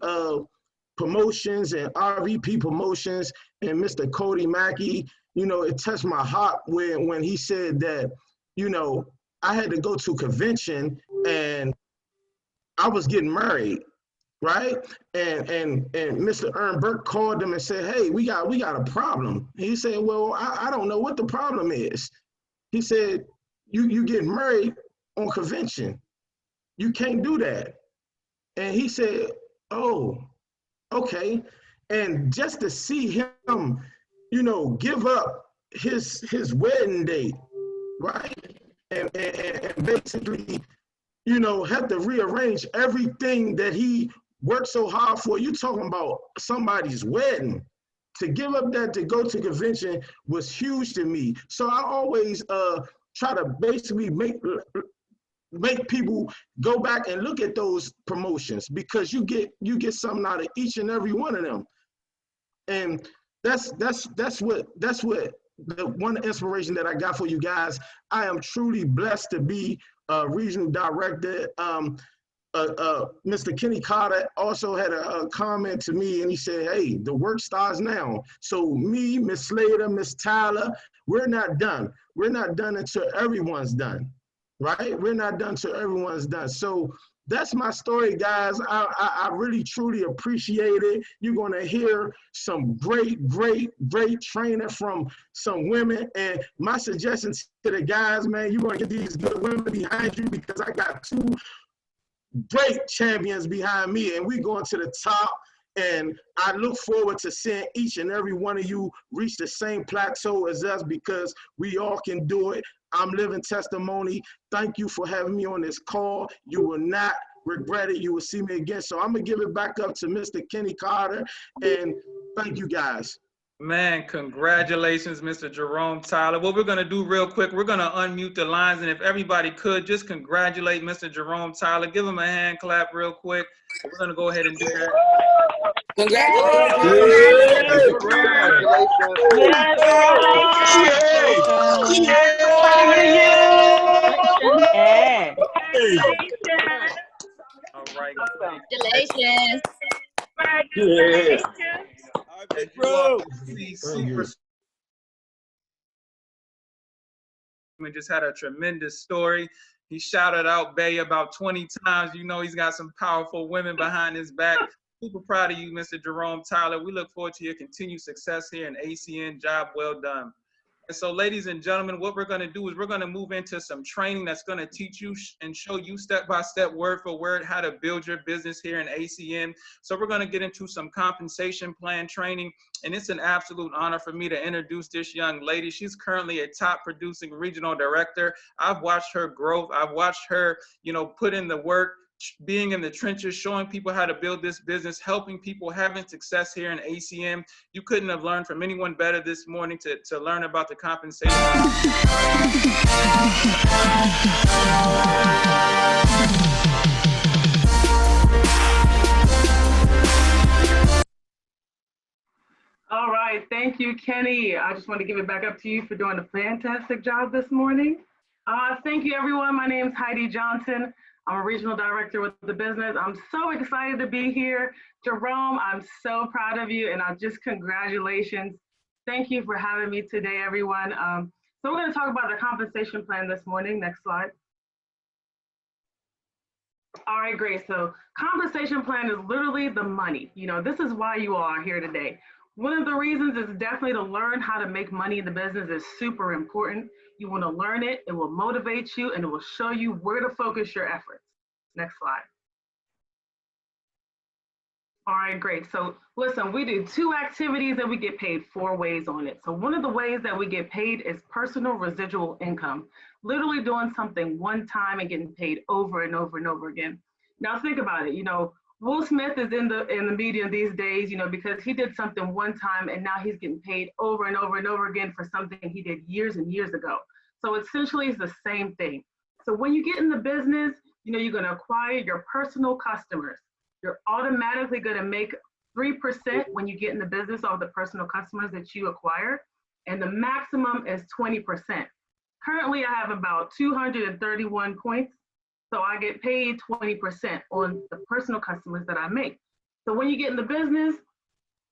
promotions and RVP promotions and Mr. Cody Mackey. It touched my heart when he said that, I had to go to a convention and I was getting married, right? And Mr. Ern Burke called them and said, hey, we got a problem. He said, well, I don't know what the problem is. He said, you get married on convention. You can't do that. And he said, oh, okay. And just to see him, give up his wedding date, right? And basically, have to rearrange everything that he worked so hard for. You're talking about somebody's wedding. To give up that to go to convention was huge to me. So I always try to basically make people go back and look at those promotions, because you get something out of each and every one of them. And that's what the one inspiration that I got for you guys. I am truly blessed to be a regional director. Mr. Kenny Carter also had a comment to me, and he said, hey, the work starts now. So me, Miss Slater, Miss Tyler, we're not done. We're not done until everyone's done, right? We're not done until everyone's done. So that's my story, guys. I really, truly appreciate it. You're going to hear some great training from some women. And my suggestion to the guys, man, you're going to get these good women behind you, because I got two great champions behind me, and we're going to the top. And I look forward to seeing each and every one of you reach the same plateau as us, because we all can do it. I'm living testimony. Thank you for having me on this call. You will not regret it. You will see me again. So I'm going to give it back up to Mr. Kenny Carter, and thank you guys. Man, congratulations, Mr. Jerome Tyler. What we're going to do real quick, we're going to unmute the lines, and if everybody could, just congratulate Mr. Jerome Tyler. Give him a hand clap real quick. We're going to go ahead and do that. Congratulations. All right. Congratulations. Just had a tremendous story. He shouted out Bay about 20 times. He's got some powerful women behind his back. Super proud of you, Mr. Jerome Tyler. We look forward to your continued success here in ACN. Job well done. And so, ladies and gentlemen, what we're going to do is we're going to move into some training that's going to teach you and show you step-by-step, word for word, how to build your business here in ACN. So we're going to get into some compensation plan training, and it's an absolute honor for me to introduce this young lady. She's currently a top producing regional director. I've watched her growth. I've watched her, put in the work, being in the trenches, showing people how to build this business, helping people, having success here in ACN. You couldn't have learned from anyone better this morning to learn about the compensation. All right, thank you, Kenny. I just want to give it back up to you for doing a fantastic job this morning. Thank you, everyone. My name is Heidi Johnson. I'm a regional director with the business. I'm so excited to be here. Jerome, I'm so proud of you, and congratulations. Thank you for having me today, everyone. So we're going to talk about the compensation plan this morning. Next slide. All right, great. So compensation plan is literally the money. This is why you all are here today. One of the reasons is definitely to learn how to make money in the business is super important. You want to learn it, it will motivate you, and it will show you where to focus your efforts. Next slide. All right, great. So listen, we do 2 activities and we get paid 4 ways on it. So one of the ways that we get paid is personal residual income, literally doing something one time and getting paid over and over and over again. Now think about it, Will Smith is in the media these days, because he did something one time and now he's getting paid over and over and over again for something he did years and years ago. So essentially it's the same thing. So when you get in the business, you're going to acquire your personal customers. you're automatically going to make 3% when you get in the business of the personal customers that you acquire, and the maximum is 20%. Currently, I have about 231 points, so I get paid 20% on the personal customers that I make. So when you get in the business,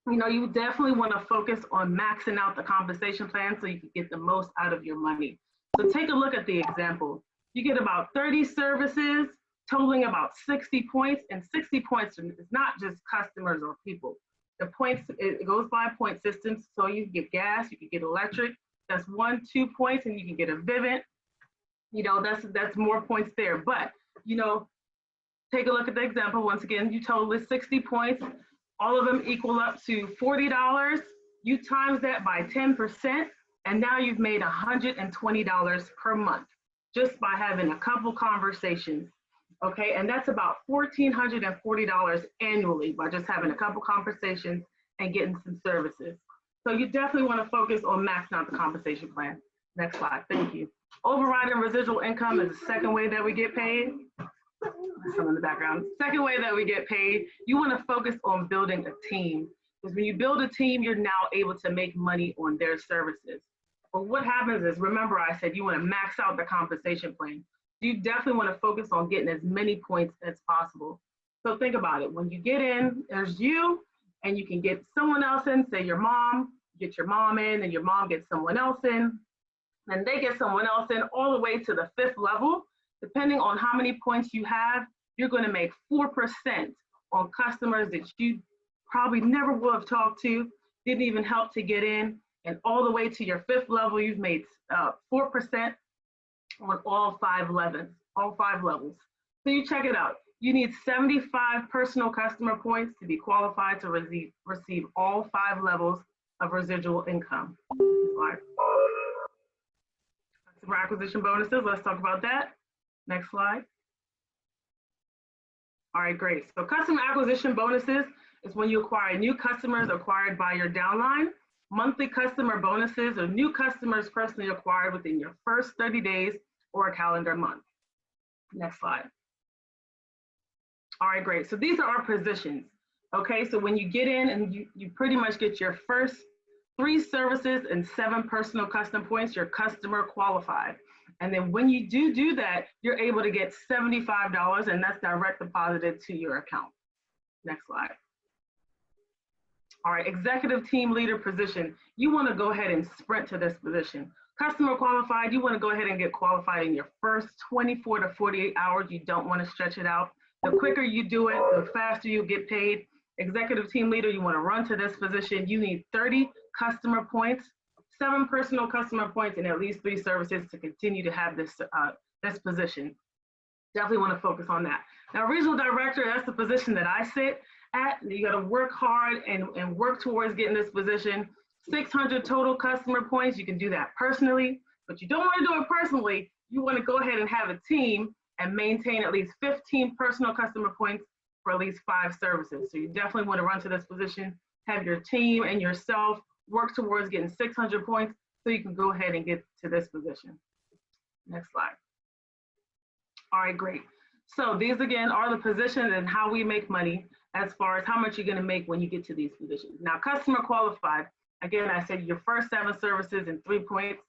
you know, you definitely want to focus on maxing out the compensation plan so you can get the most out of your money. So take a look at the example. You get about 30 services totaling about 60 points, and 60 points is not just customers or people. The points, it goes by point systems, so you can get gas, you can get electric. That's 1, 2 points, and you can get a Vivint. You know, that's more points there. But, you know, take a look at the example. Once again, you total is 60 points. All of them equal up to $40. You times that by 10%, and now you've made $120 per month just by having a couple conversations. Okay, and that's about $1,440 annually by just having a couple conversations and getting some services. So you definitely want to focus on maxing out the compensation plan. Next slide, thank you. Overriding residual income is the second way that we get paid. Some in the background. Second way that we get paid, you want to focus on building a team. Because when you build a team, you're now able to make money on their services. But what happens is, remember I said you want to max out the compensation plan. You definitely want to focus on getting as many points as possible. So think about it. When you get in, there's you, and you can get someone else in, say your mom, get your mom in, and your mom gets someone else in, and they get someone else in all the way to the 5th level. Depending on how many points you have, you're going to make 4% on customers that you probably never would have talked to, didn't even help to get in, and all the way to your 5th level, you've made 4% on all 5 levels. So you check it out. You need 75 personal customer points to be qualified to receive all 5 levels of residual income. Customer acquisition bonuses, let's talk about that. Next slide. All right, great. So customer acquisition bonuses is when you acquire new customers acquired by your downline. Monthly customer bonuses are new customers personally acquired within your first 30 days or a calendar month. Next slide. All right, great. So these are our positions. Okay, so when you get in and you pretty much get your first 3 services and 7 personal custom points, you're customer qualified. And then when you do that, you're able to get $75, and that's direct deposited to your account. Next slide. All right, executive team leader position. You want to go ahead and sprint to this position. Customer qualified, you want to go ahead and get qualified in your first 24 to 48 hours. You don't want to stretch it out. The quicker you do it, the faster you get paid. Executive team leader, you want to run to this position. You need 30 customer points, 7 personal customer points, and at least 3 services to continue to have this, this position. Definitely want to focus on that. Now, regional director, that's the position that I sit at. You got to work hard and work towards getting this position. 600 total customer points. You can do that personally, but you don't want to do it personally. You want to go ahead and have a team and maintain at least 15 personal customer points for at least 5 services. So you definitely want to run to this position, have your team and yourself work towards getting 600 points so you can go ahead and get to this position. Next slide. All right, great. So these again are the positions and how we make money as far as how much you're going to make when you get to these positions. Now, customer qualified, again, I said your first 7 services and 3 points.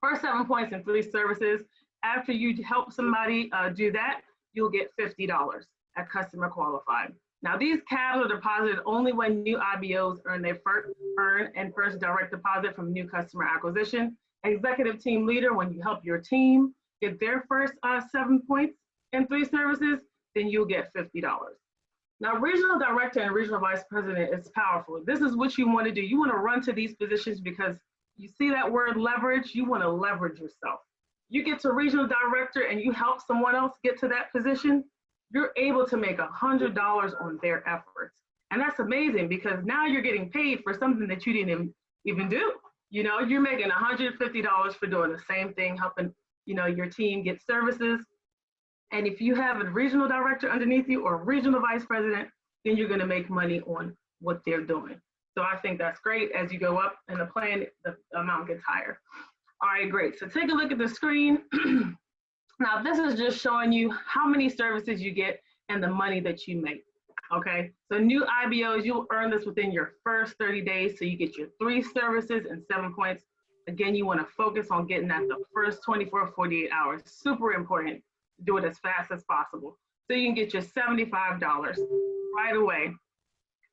First 7 points and 3 services. After you help somebody do that, you'll get $50 at customer qualified. Now, these cabs are deposited only when new IBOs earn their first direct deposit from new customer acquisition. Executive team leader, when you help your team get their first 7 points and 3 services, then you'll get $50. Now, regional director and regional vice president is powerful. This is what you want to do. You want to run to these positions because you see that word leverage, you want to leverage yourself. You get to regional director and you help someone else get to that position, you're able to make $100 on their efforts. And that's amazing because now you're getting paid for something that you didn't even do. You know, you're making $150 for doing the same thing, helping, you know, your team get services. And if you have a regional director underneath you or a regional vice president, then you're going to make money on what they're doing. So I think that's great. As you go up in the plan, the amount gets higher. All right, great. So take a look at the screen. Now, this is just showing you how many services you get and the money that you make. Okay, so new IBOs, you'll earn this within your first 30 days. So you get your 3 services and 7 points. Again, you want to focus on getting that the first 24, 48 hours. Super important. Do it as fast as possible. So you can get your $75 right away.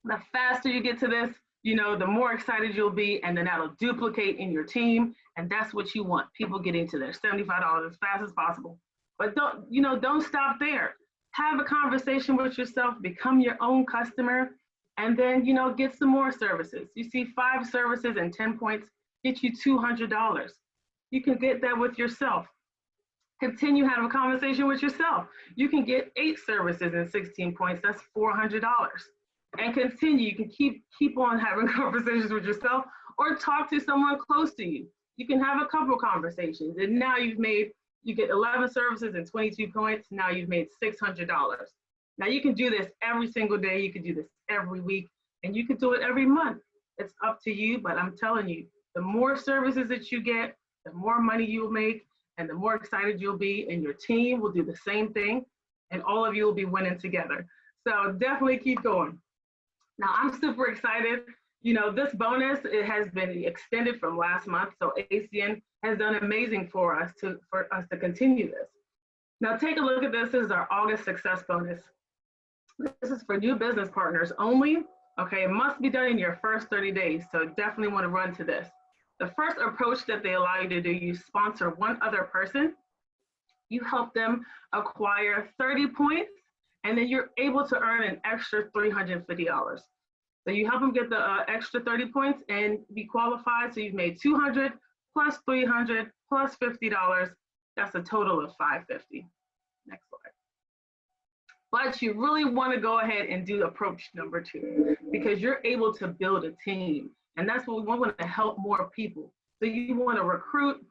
The faster you get to this, the more excited you'll be, and then that'll duplicate in your team. And that's what you want, people getting to their $75 as fast as possible. But don't stop there. Have a conversation with yourself, become your own customer, and then, get some more services. You see 5 services and 10 points get you $200. You can get that with yourself. Continue having a conversation with yourself. You can get 8 services and 16 points, that's $400. And continue, you can keep on having conversations with yourself or talk to someone close to you. You can have a couple conversations, and now you get 11 services and 22 points. Now you've made $600. Now you can do this every single day. You can do this every week, and you can do it every month. It's up to you, but I'm telling you, the more services that you get, the more money you'll make, and the more excited you'll be, and your team will do the same thing, and all of you will be winning together. So definitely keep going. Now I'm super excited. This bonus, it has been extended from last month, so ACN has done amazing for us to continue this. Now take a look at this. This is our August success bonus. This is for new business partners only. Okay, it must be done in your first 30 days, so definitely want to run to this. The first approach that they allow you to do, you sponsor one other person, you help them acquire 30 points, and then you're able to earn an extra $350. So you help them get the extra 30 points and be qualified. So you've made 200 plus 300 plus $50. That's a total of $550. Next slide. But you really want to go ahead and do approach number 2 because you're able to build a team. And that's what we want to help more people. So you want to recruit.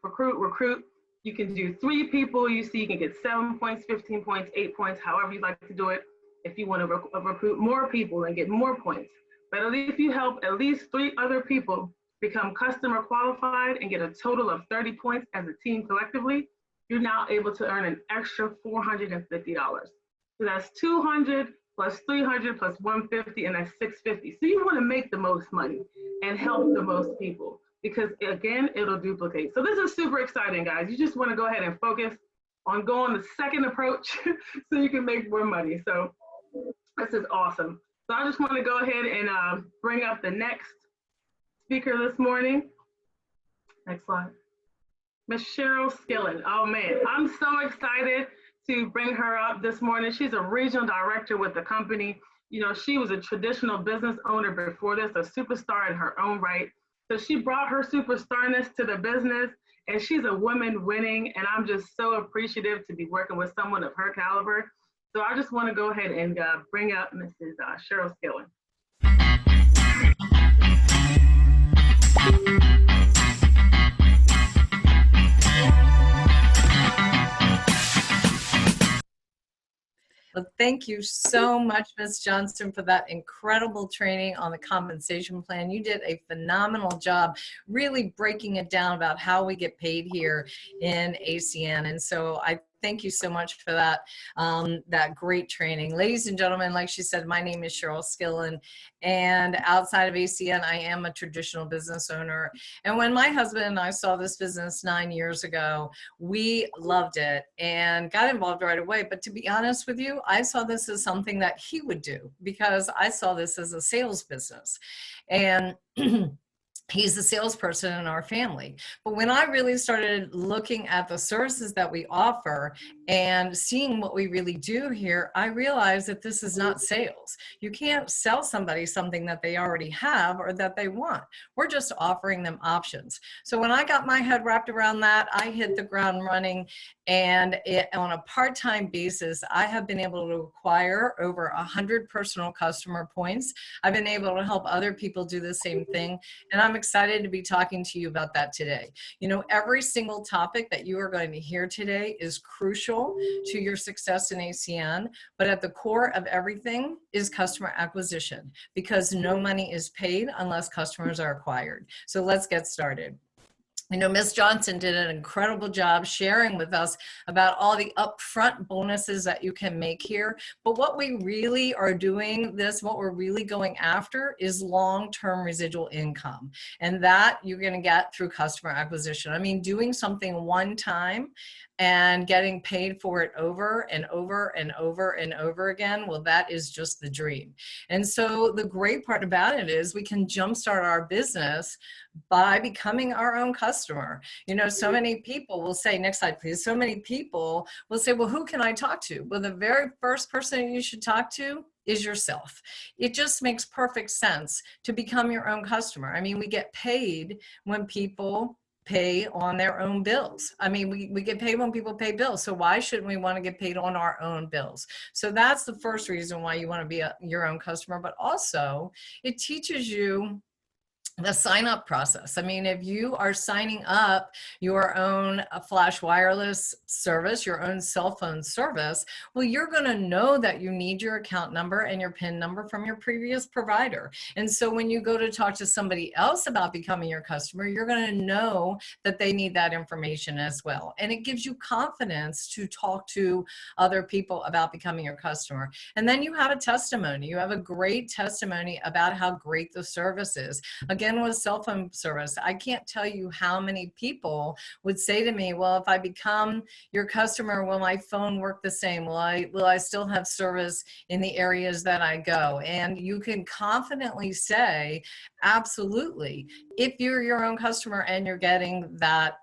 You can do 3 people. You can get 7 points, 15 points, 8 points, however you like to do it. If you want to recruit more people and get more points. But if you help at least 3 other people become customer qualified and get a total of 30 points as a team collectively, you're now able to earn an extra $450. So that's 200 plus 300 plus 150, and that's 650. So you want to make the most money and help the most people because, again, it'll duplicate. So this is super exciting, guys. You just want to go ahead and focus on going the second approach so you can make more money. So this is awesome. So I just want to go ahead and bring up the next speaker this morning. Next slide. Miss Cheryl Skillen. Oh man, I'm so excited to bring her up this morning. She's a regional director with the company. She was a traditional business owner before this, a superstar in her own right. So she brought her superstarness to the business, and she's a woman winning, and I'm just so appreciative to be working with someone of her caliber. So I just want to go ahead and bring up Mrs. Cheryl Skillen. Well, thank you so much, Ms. Johnson, for that incredible training on the compensation plan. You did a phenomenal job really breaking it down about how we get paid here in ACN. And so I thank you so much for that, that great training. Ladies and gentlemen, like she said, my name is Cheryl Skillen, and outside of ACN, I am a traditional business owner. And when my husband and I saw this business 9 years ago, we loved it and got involved right away. But to be honest with you, I saw this as something that he would do because I saw this as a sales business. And he's the salesperson in our family. But when I really started looking at the services that we offer and seeing what we really do here, I realized that this is not sales. You can't sell somebody something that they already have or that they want. We're just offering them options. So when I got my head wrapped around that, I hit the ground running, and on a part-time basis, I have been able to acquire over 100 personal customer points. I've been able to help other people do the same thing, and I'm excited to be talking to you about that today. You know, every single topic that you are going to hear today is crucial to your success in ACN, but at the core of everything is customer acquisition, because no money is paid unless customers are acquired. So let's get started. You know, Ms. Johnson did an incredible job sharing with us about all the upfront bonuses that you can make here. But what we really are doing what we're really going after is long-term residual income. And that you're going to get through customer acquisition. I mean, doing something one time and getting paid for it over and over and over and over again, well, that is just the dream. And so the great part about it is we can jumpstart our business by becoming our own customer. You know, so many people will say, next slide, please. So many people will say, well, who can I talk to? Well, the very first person you should talk to is yourself. It just makes perfect sense to become your own customer. I mean, we get paid when people pay on their own bills. I mean, we get paid when people pay bills. So why shouldn't we want to get paid on our own bills? So that's the first reason why you want to be your own customer, but also it teaches you the sign up process. I mean, if you are signing up your own Flash Wireless service, your own cell phone service, well, you're going to know that you need your account number and your PIN number from your previous provider. And so when you go to talk to somebody else about becoming your customer, you're going to know that they need that information as well. And it gives you confidence to talk to other people about becoming your customer. And then you have a testimony. You have a great testimony about how great the service is. Again, with cell phone service, I can't tell you how many people would say to me, well, if I become your customer, will my phone work the same? Will I still have service in the areas that I go? And you can confidently say, absolutely, if you're your own customer and you're getting that,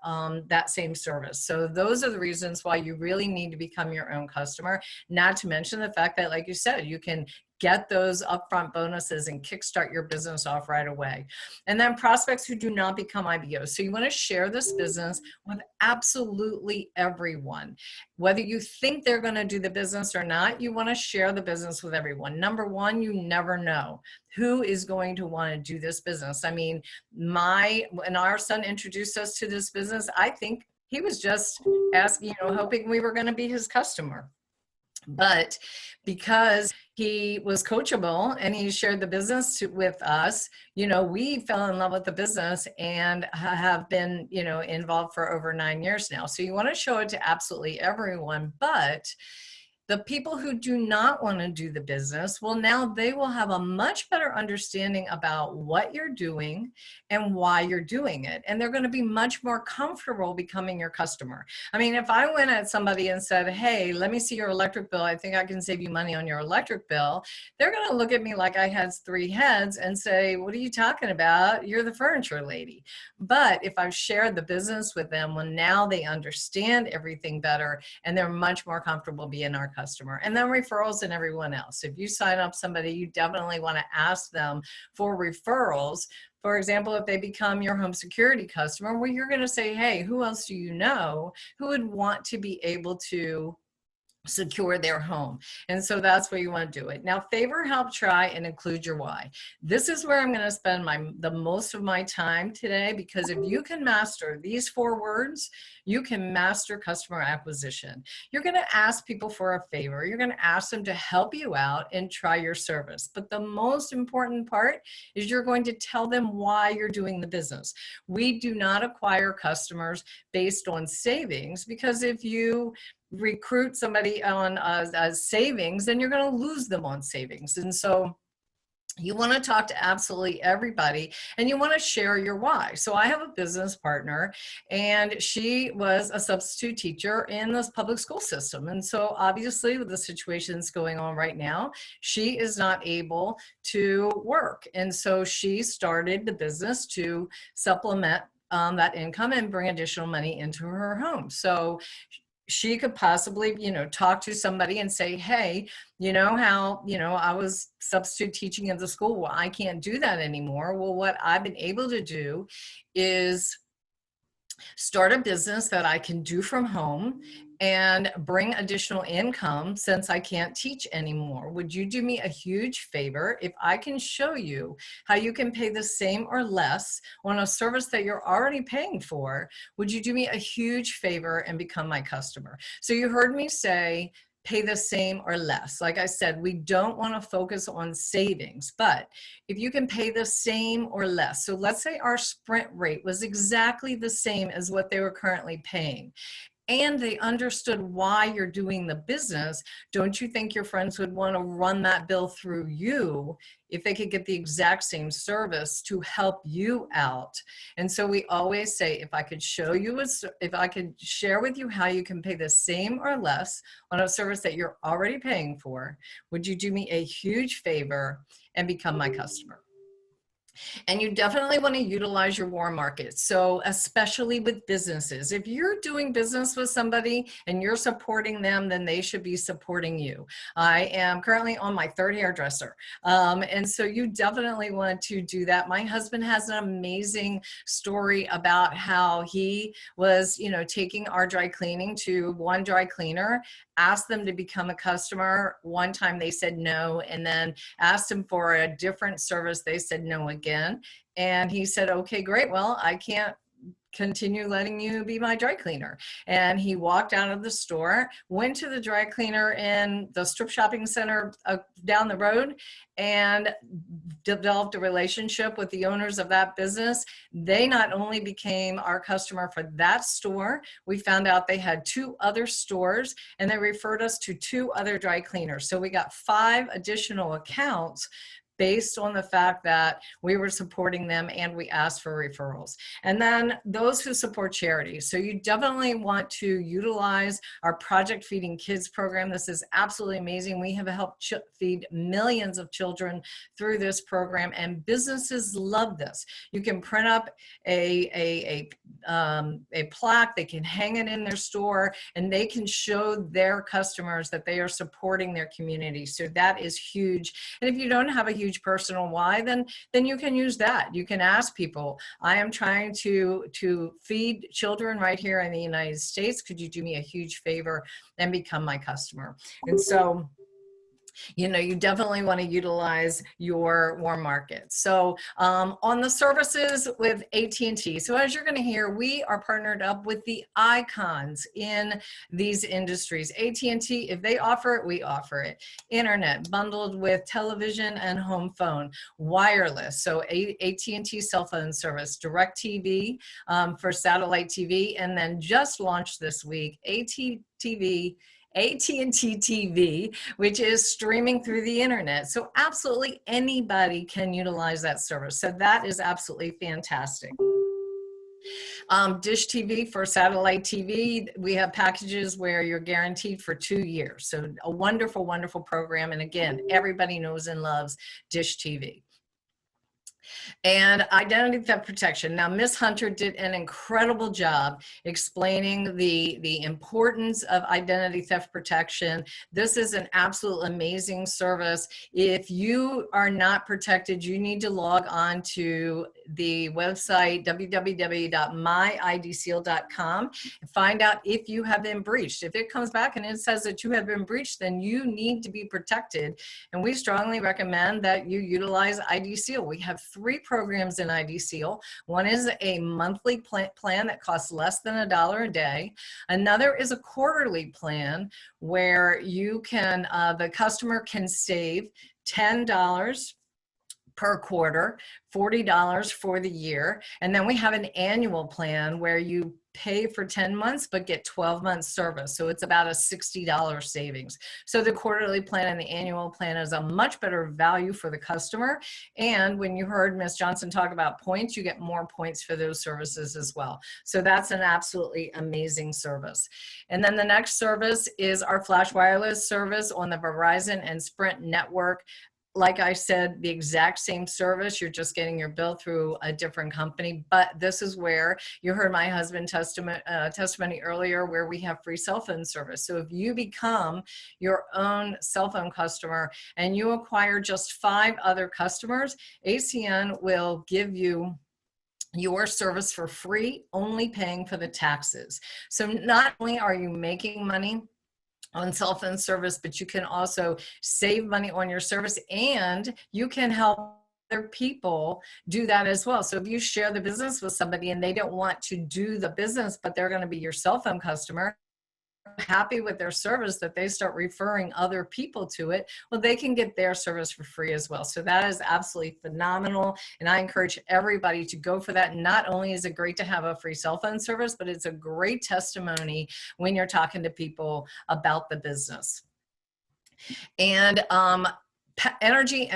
that same service. So those are the reasons why you really need to become your own customer, not to mention the fact that, like you said, you can get those upfront bonuses and kickstart your business off right away. And then prospects who do not become IBOs. So you want to share this business with absolutely everyone. Whether you think they're going to do the business or not, you want to share the business with everyone. Number one, you never know who is going to want to do this business. I mean, when our son introduced us to this business, I think he was just asking, hoping we were going to be his customer. But because he was coachable and he shared the business with us, we fell in love with the business and have been, involved for over 9 years now. So you want to show it to absolutely everyone, but the people who do not want to do the business, well, now they will have a much better understanding about what you're doing and why you're doing it. And they're going to be much more comfortable becoming your customer. I mean, if I went at somebody and said, hey, let me see your electric bill, I think I can save you money on your electric bill, they're going to look at me like I had 3 heads and say, what are you talking about? You're the furniture lady. But if I've shared the business with them, well, now they understand everything better and they're much more comfortable being our customer. And then referrals and everyone else. If you sign up somebody, you definitely want to ask them for referrals. For example, if they become your home security customer, well, you're going to say, hey, who else do you know who would want to be able to secure their home? And so that's where you want to do it. Now, favor, help, try, and include your why. This is where I'm going to spend the most of my time today, because if you can master these 4 words, you can master customer acquisition. You're going to ask people for a favor. You're going to ask them to help you out and try your service. But the most important part is you're going to tell them why you're doing the business. We do not acquire customers based on savings, because if you recruit somebody on savings, then you're going to lose them on savings. And so you want to talk to absolutely everybody and you want to share your why. So I have a business partner and she was a substitute teacher in this public school system. And so obviously with the situations going on right now, she is not able to work. And so she started the business to supplement that income and bring additional money into her home. So she could possibly, talk to somebody and say, hey, how, I was substitute teaching at the school. Well, I can't do that anymore. Well, what I've been able to do is start a business that I can do from home and bring additional income since I can't teach anymore. Would you do me a huge favor if I can show you how you can pay the same or less on a service that you're already paying for? Would you do me a huge favor and become my customer? So you heard me say, pay the same or less. Like I said, we don't want to focus on savings, but if you can pay the same or less, so let's say our Sprint rate was exactly the same as what they were currently paying, and they understood why you're doing the business, don't you think your friends would want to run that bill through you if they could get the exact same service to help you out? And so we always say, if I could show you, if I could share with you how you can pay the same or less on a service that you're already paying for, would you do me a huge favor and become my customer? And you definitely want to utilize your warm market. So especially with businesses, if you're doing business with somebody and you're supporting them, then they should be supporting you. I am currently on my third hairdresser. And so you definitely want to do that. My husband has an amazing story about how he was, taking our dry cleaning to one dry cleaner, asked them to become a customer. One time they said no, and then asked him for a different service. They said no again. And he said, okay, great. Well, I can't continue letting you be my dry cleaner. And he walked out of the store, went to the dry cleaner in the strip shopping center down the road, and developed a relationship with the owners of that business. They not only became our customer for that store, we found out they had 2 other stores, and they referred us to 2 other dry cleaners. So we got 5 additional accounts based on the fact that we were supporting them and we asked for referrals. And then those who support charities. So you definitely want to utilize our Project Feeding Kids program. This is absolutely amazing. We have helped feed millions of children through this program, and businesses love this. You can print up a plaque, they can hang it in their store, and they can show their customers that they are supporting their community. So that is huge. And if you don't have a huge personal why, then you can use that. You can ask people, I am trying to feed children right here in the United States. Could you do me a huge favor and become my customer? And so, you definitely want to utilize your warm market. So on the services with AT&T, so as you're going to hear, we are partnered up with the icons in these industries. AT&T, if they offer it, we offer it. Internet bundled with television and home phone, wireless, so AT&T cell phone service, DirecTV for satellite TV, and then just launched this week, AT&T TV, which is streaming through the internet. So absolutely anybody can utilize that service. So that is absolutely fantastic. Dish TV for satellite TV, we have packages where you're guaranteed for 2 years. So a wonderful, wonderful program. And again, everybody knows and loves Dish TV. And identity theft protection. Now, Ms. Hunter did an incredible job explaining the importance of identity theft protection. This is an absolute amazing service. If you are not protected, you need to log on to the website www.myidseal.com and find out if you have been breached. If it comes back and it says that you have been breached, then you need to be protected. And we strongly recommend that you utilize IDSeal. We have 3 programs in IDSeal. One is a monthly plan that costs less than $1 a day. Another is a quarterly plan where you can, the customer can save $10 per quarter, $40 for the year. And then we have an annual plan where you pay for 10 months but get 12 months service. So it's about a $60 savings. So the quarterly plan and the annual plan is a much better value for the customer. And when you heard Ms. Johnson talk about points, you get more points for those services as well. So that's an absolutely amazing service. And then the next service is our Flash Wireless service on the Verizon and Sprint network. Like I said, the exact same service, you're just getting your bill through a different company, but this is where you heard my husband testimony earlier, where we have free cell phone service. So if you become your own cell phone customer and you acquire just 5 other customers, ACN will give you your service for free, only paying for the taxes. So not only are you making money on cell phone service, but you can also save money on your service, and you can help other people do that as well. So if you share the business with somebody and they don't want to do the business, but they're going to be your cell phone customer, happy with their service that they start referring other people to it, well, they can get their service for free as well. So that is absolutely phenomenal. And I encourage everybody to go for that. Not only is it great to have a free cell phone service, but it's a great testimony when you're talking to people about the business. And energy.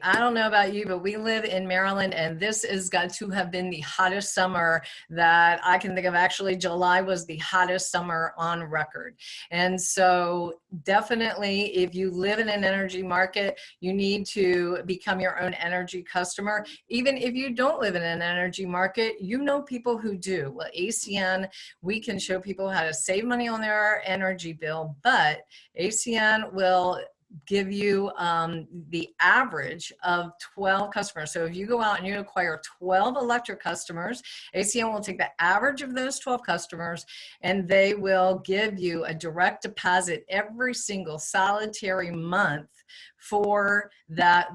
I don't know about you, but we live in Maryland, and this is got to have been the hottest summer that I can think of. Actually, July was the hottest summer on record. And so definitely, if you live in an energy market, you need to become your own energy customer. Even if you don't live in an energy market, you know people who do. Well, ACN, we can show people how to save money on their energy bill, but ACN will give you the average of 12 customers. So if you go out and you acquire 12 electric customers, ACN will take the average of those 12 customers, and they will give you a direct deposit every single solitary month for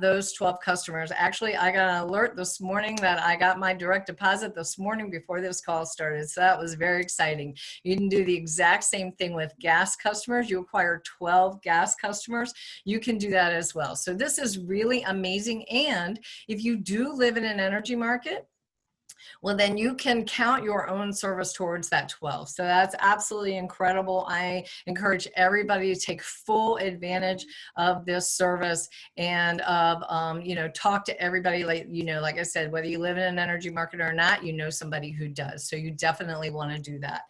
those 12 customers. Actually, I got an alert this morning that I got my direct deposit this morning before this call started. So that was very exciting. You can do the exact same thing with gas customers. You acquire 12 gas customers, you can do that as well. So this is really amazing. And if you do live in an energy market, well, then you can count your own service towards that 12. So that's absolutely incredible. I encourage everybody to take full advantage of this service and of, talk to everybody. Like I said, whether you live in an energy market or not, you know somebody who does. So you definitely want to do that.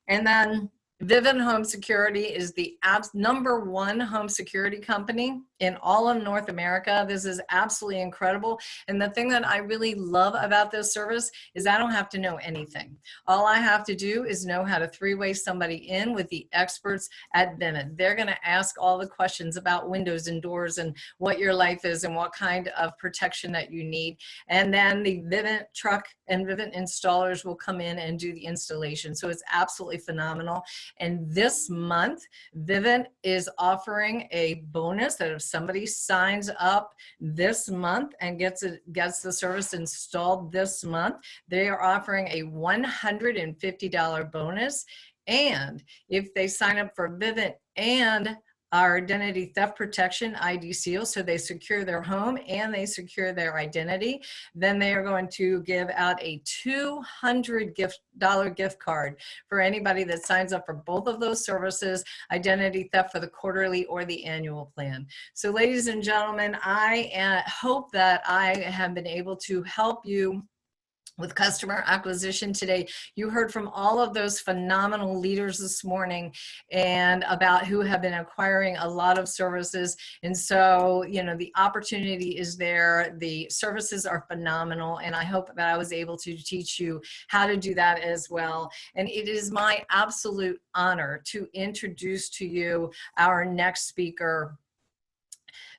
And then Vivint Home Security is the #1 home security company in all of North America. This is absolutely incredible. And the thing that I really love about this service is I don't have to know anything. All I have to do is know how to three-way somebody in with the experts at Vivint. They're going to ask all the questions about windows and doors and what your life is and what kind of protection that you need. And then the Vivint truck and Vivint installers will come in and do the installation. So it's absolutely phenomenal. And this month, Vivint is offering a bonus that if somebody signs up this month and gets the service installed this month, they are offering a $150 bonus. And if they sign up for Vivint and our identity theft protection ID seal, so they secure their home and they secure their identity, then they are going to give out a $200 gift card for anybody that signs up for both of those services, identity theft for the quarterly or the annual plan. So ladies and gentlemen, I hope that I have been able to help you with customer acquisition today. You heard from all of those phenomenal leaders this morning and about who have been acquiring a lot of services. And so, the opportunity is there. The services are phenomenal. And I hope that I was able to teach you how to do that as well. And it is my absolute honor to introduce to you our next speaker.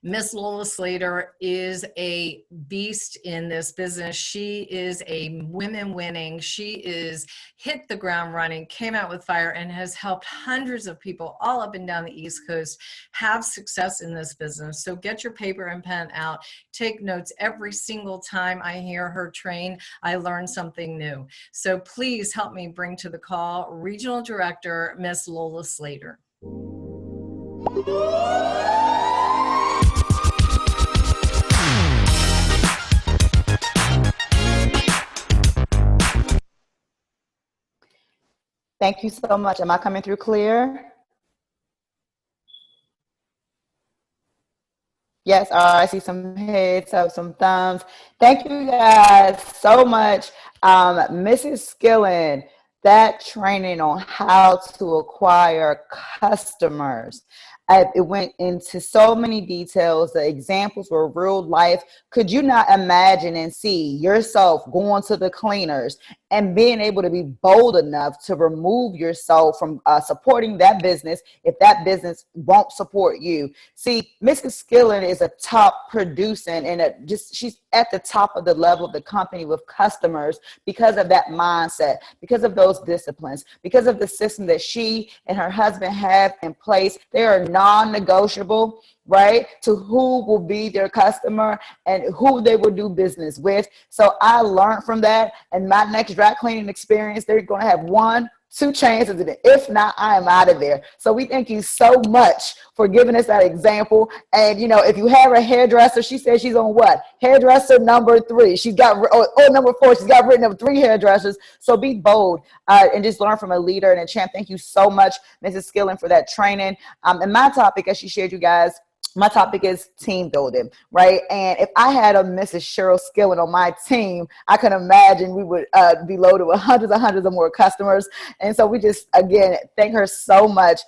Miss Lola Slater is a beast in this business. She is a women winning. She is hit the ground running, came out with fire, and has helped hundreds of people all up and down the East Coast have success in this business. So get your paper and pen out. Take notes. Every single time I hear her train, I learn something new. So please help me bring to the call Regional Director, Miss Lola Slater. Thank you so much. Am I coming through clear? Yes, all right, I see some heads up, some thumbs. Thank you guys so much. Mrs. Skillen, that training on how to acquire customers. It went into so many details. The examples were real life. Could you not imagine and see yourself going to the cleaners and being able to be bold enough to remove yourself from supporting that business if that business won't support you? See, Mrs. Skillen is a top producing and she's at the top of the level of the company with customers because of that mindset, because of those disciplines, because of the system that she and her husband have in place. They are non-negotiable, right, to who will be their customer and who they will do business with. So I learned from that, and my next dry cleaning experience, they're going to have 1, 2 chances, and if not, I am out of there. So we thank you so much for giving us that example. And you know, if you have a hairdresser, she says she's on what? Hairdresser number 3. She's got, or number 4, she's got written of 3 hairdressers. So be bold and just learn from a leader and a champ. Thank you so much, Mrs. Skilling, for that training. And my topic, as she shared, you guys, my topic is team building, right? And if I had a Mrs. Cheryl Skilling on my team, I can imagine we would be loaded with hundreds and hundreds of more customers. And so we just, again, thank her so much.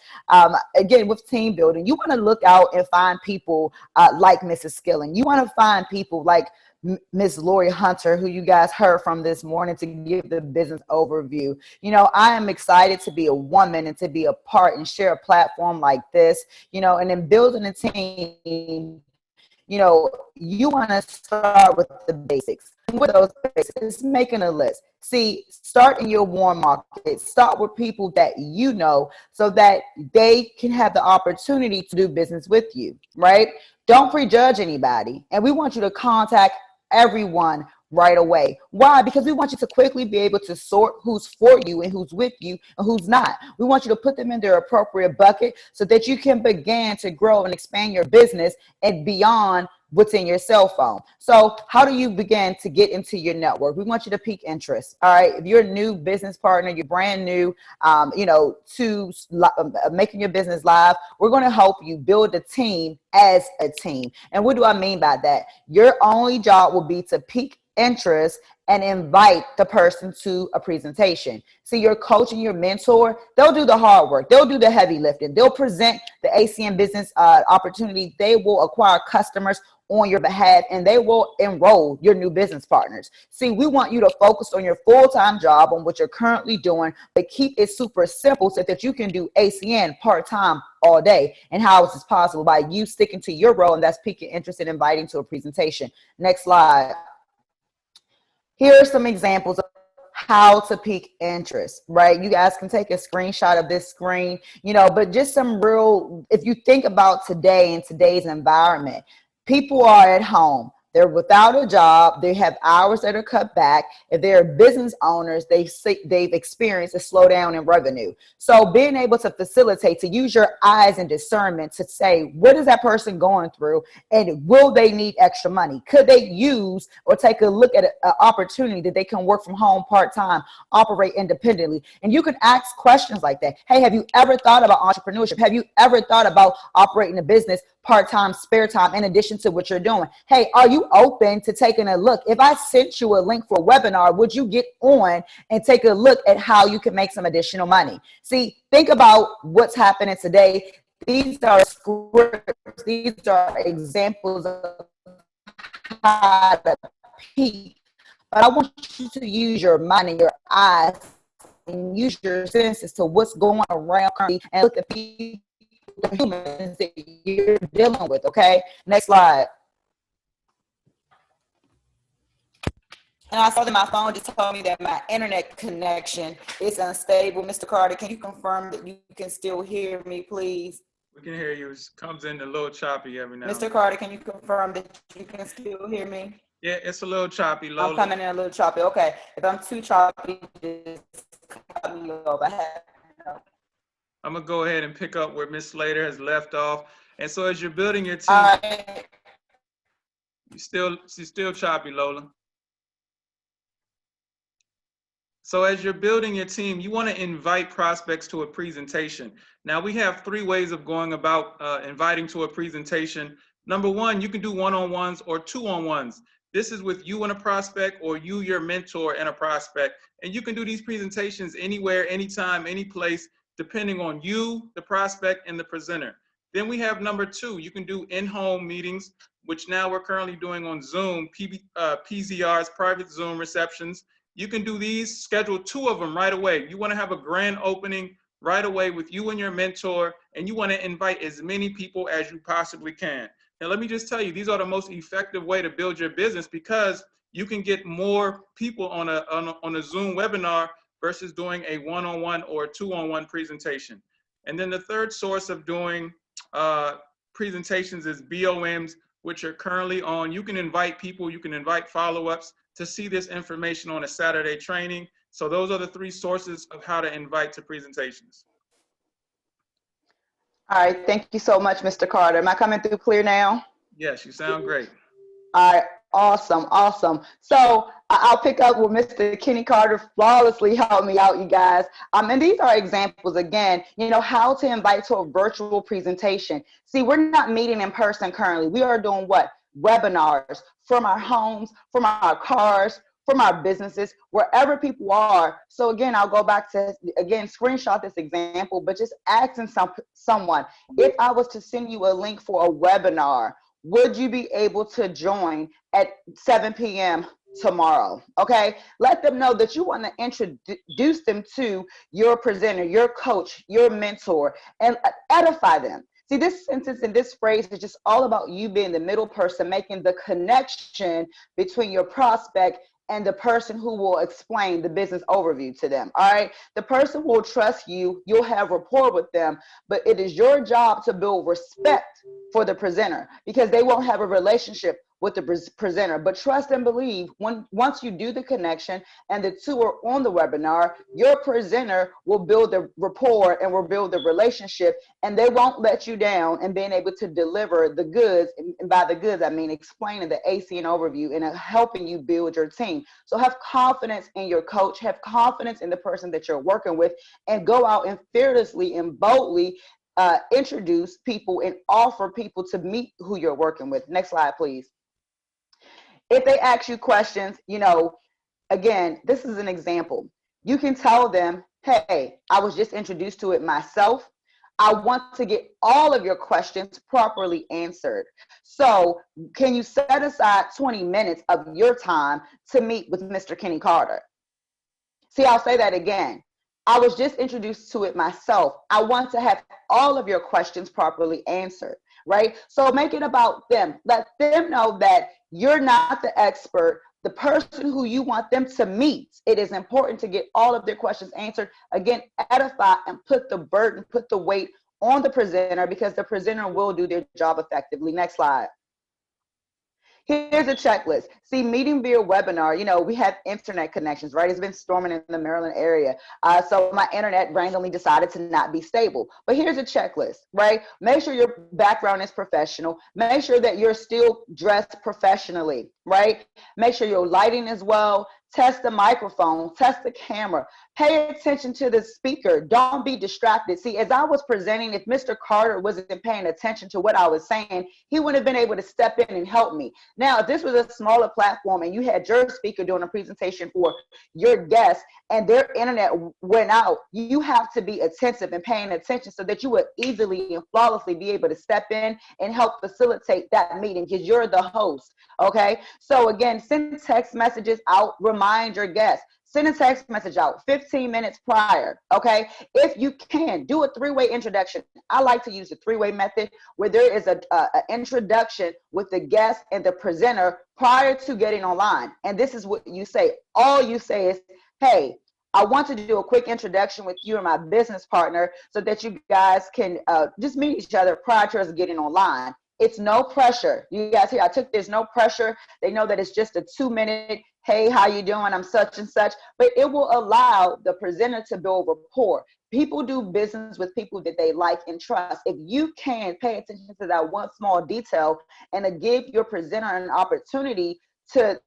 Again, with team building, you want to look out and find people like Mrs. Skilling. You want to find people like Miss Lori Hunter, who you guys heard from this morning, to give the business overview. You know, I am excited to be a woman and to be a part and share a platform like this, you know, and then building a team. You know, you want to start with the basics. With those basics, making a list. See, start in your warm market. Start with people that you know so that they can have the opportunity to do business with you, right? Don't prejudge anybody. And we want you to contact everyone right away. Why? Because we want you to quickly be able to sort who's for you and who's with you and who's not. We want you to put them in their appropriate bucket so that you can begin to grow and expand your business and beyond what's in your cell phone. So how do you begin to get into your network? We want you to pique interest. All right. If you're a new business partner, you're brand new, you know, to making your business live, we're going to help you build a team as a team. And what do I mean by that? Your only job will be to pique interest and invite the person to a presentation. See, your coach and your mentor, they'll do the hard work. They'll do the heavy lifting. They'll present the ACN business opportunity. They will acquire customers on your behalf, and they will enroll your new business partners. See, we want you to focus on your full-time job, on what you're currently doing, but keep it super simple so that you can do ACN part-time all day. And how is this possible? By you sticking to your role, and that's piquing interest and inviting to a presentation. Next slide. Here are some examples of how to pique interest, right? You guys can take a screenshot of this screen, you know, but just some real, if you think about today in today's environment, people are at home. They're without a job. They have hours that are cut back. If they're business owners, they've experienced a slowdown in revenue. So being able to facilitate, to use your eyes and discernment to say, what is that person going through? And will they need extra money? Could they use or take a look at an opportunity that they can work from home part-time, operate independently? And you can ask questions like that. Hey, have you ever thought about entrepreneurship? Have you ever thought about operating a business part-time, spare time, in addition to what you're doing? Hey, are you open to taking a look? If I sent you a link for a webinar, would you get on and take a look at how you can make some additional money? See, think about what's happening today. These are scripts. These are examples of how to peak. But I want you to use your mind and your eyes and use your senses to what's going around currently and look at people, the humans that you're dealing with. Okay, next slide. And I saw that my phone just told me that my internet connection is unstable. Mr. Carter, can you confirm that you can still hear me, please? We can hear you. It comes in a little choppy every now and Mr. then. Carter, can you confirm that you can still hear me? Yeah, it's a little choppy, Lola. I'm coming in a little choppy. Okay, if I'm too choppy, just cut me off. I'm gonna go ahead and pick up where Miss Slater has left off. And so as you're building your team, she's still choppy, Lola. So as you're building your team, you want to invite prospects to a presentation. Now we have 3 ways of going about inviting to a presentation. Number 1, you can do one-on-ones or 2-on-ones. This is with you and a prospect, or you, your mentor, and a prospect. And you can do these presentations anywhere, anytime, any place, depending on you, the prospect, and the presenter. Then we have number 2, you can do in-home meetings, which now we're currently doing on Zoom, PZRs, private Zoom receptions. You can do these, schedule 2 of them right away. You want to have a grand opening right away with you and your mentor, and you want to invite as many people as you possibly can. Now, let me just tell you, these are the most effective way to build your business, because you can get more people on a Zoom webinar versus doing a one-on-one or a 2-on-1 presentation. And then the third source of doing presentations is BOMs, which are currently on. You can invite people, you can invite follow-ups to see this information on a Saturday training. So those are the three sources of how to invite to presentations. All right, thank you so much, Mr. Carter. Am I coming through clear now? Yes, you sound great. All right, awesome. So I'll pick up with Mr. Kenny Carter flawlessly helped me out, you guys. And these are examples, again, how to invite to a virtual presentation. See, we're not meeting in person currently. We are doing what? Webinars from our homes, from our cars, from our businesses, wherever people are. So again, I'll go back to, screenshot this example, but just asking someone, if I was to send you a link for a webinar, would you be able to join at 7 p.m. tomorrow? Okay, let them know that you want to introduce them to your presenter, your coach, your mentor, and edify them. See, this sentence and this phrase is just all about you being the middle person, making the connection between your prospect and the person who will explain the business overview to them. All right, the person will trust you, you'll have rapport with them, but it is your job to build respect for the presenter, because they won't have a relationship with the presenter. But trust and believe, once you do the connection and the two are on the webinar, your presenter will build the rapport and will build the relationship, and they won't let you down in being able to deliver the goods. And by the goods, I mean explaining the ACN overview and helping you build your team. So have confidence in your coach, have confidence in the person that you're working with, and go out and fearlessly and boldly introduce people and offer people to meet who you're working with. Next slide, please. If they ask you questions, again, this is an example. You can tell them, hey, I was just introduced to it myself. I want to get all of your questions properly answered. So can you set aside 20 minutes of your time to meet with Mr. Kenny Carter? See, I'll say that again. I was just introduced to it myself. I want to have all of your questions properly answered, right? So make it about them. Let them know that you're not the expert, the person who you want them to meet. It is important to get all of their questions answered. Again, edify and put the burden, put the weight on the presenter, because the presenter will do their job effectively. Next slide. Here's a checklist. See, meeting via webinar, we have internet connections, right? It's been storming in the Maryland area. So my internet randomly decided to not be stable. But here's a checklist, right? Make sure your background is professional. Make sure that you're still dressed professionally, right? Make sure your lighting is well. Test the microphone, test the camera, pay attention to the speaker. Don't be distracted. See, as I was presenting, if Mr. Carter wasn't paying attention to what I was saying, he wouldn't have been able to step in and help me. Now, if this was a smaller platform and you had your speaker doing a presentation for your guests and their internet went out, you have to be attentive and paying attention so that you would easily and flawlessly be able to step in and help facilitate that meeting, because you're the host. Okay, so again, send text messages out, remind your guests. Send a text message out 15 minutes prior, okay? If you can, do a three-way introduction. I like to use the three-way method where there is an introduction with the guest and the presenter prior to getting online. And this is what you say. All you say is, hey, I want to do a quick introduction with you and my business partner so that you guys can just meet each other prior to us getting online. It's no pressure. You guys hear, there's no pressure. They know that it's just a 2-minute, hey, how you doing? I'm such and such. But it will allow the presenter to build rapport. People do business with people that they like and trust. If you can pay attention to that one small detail and give your presenter an opportunity to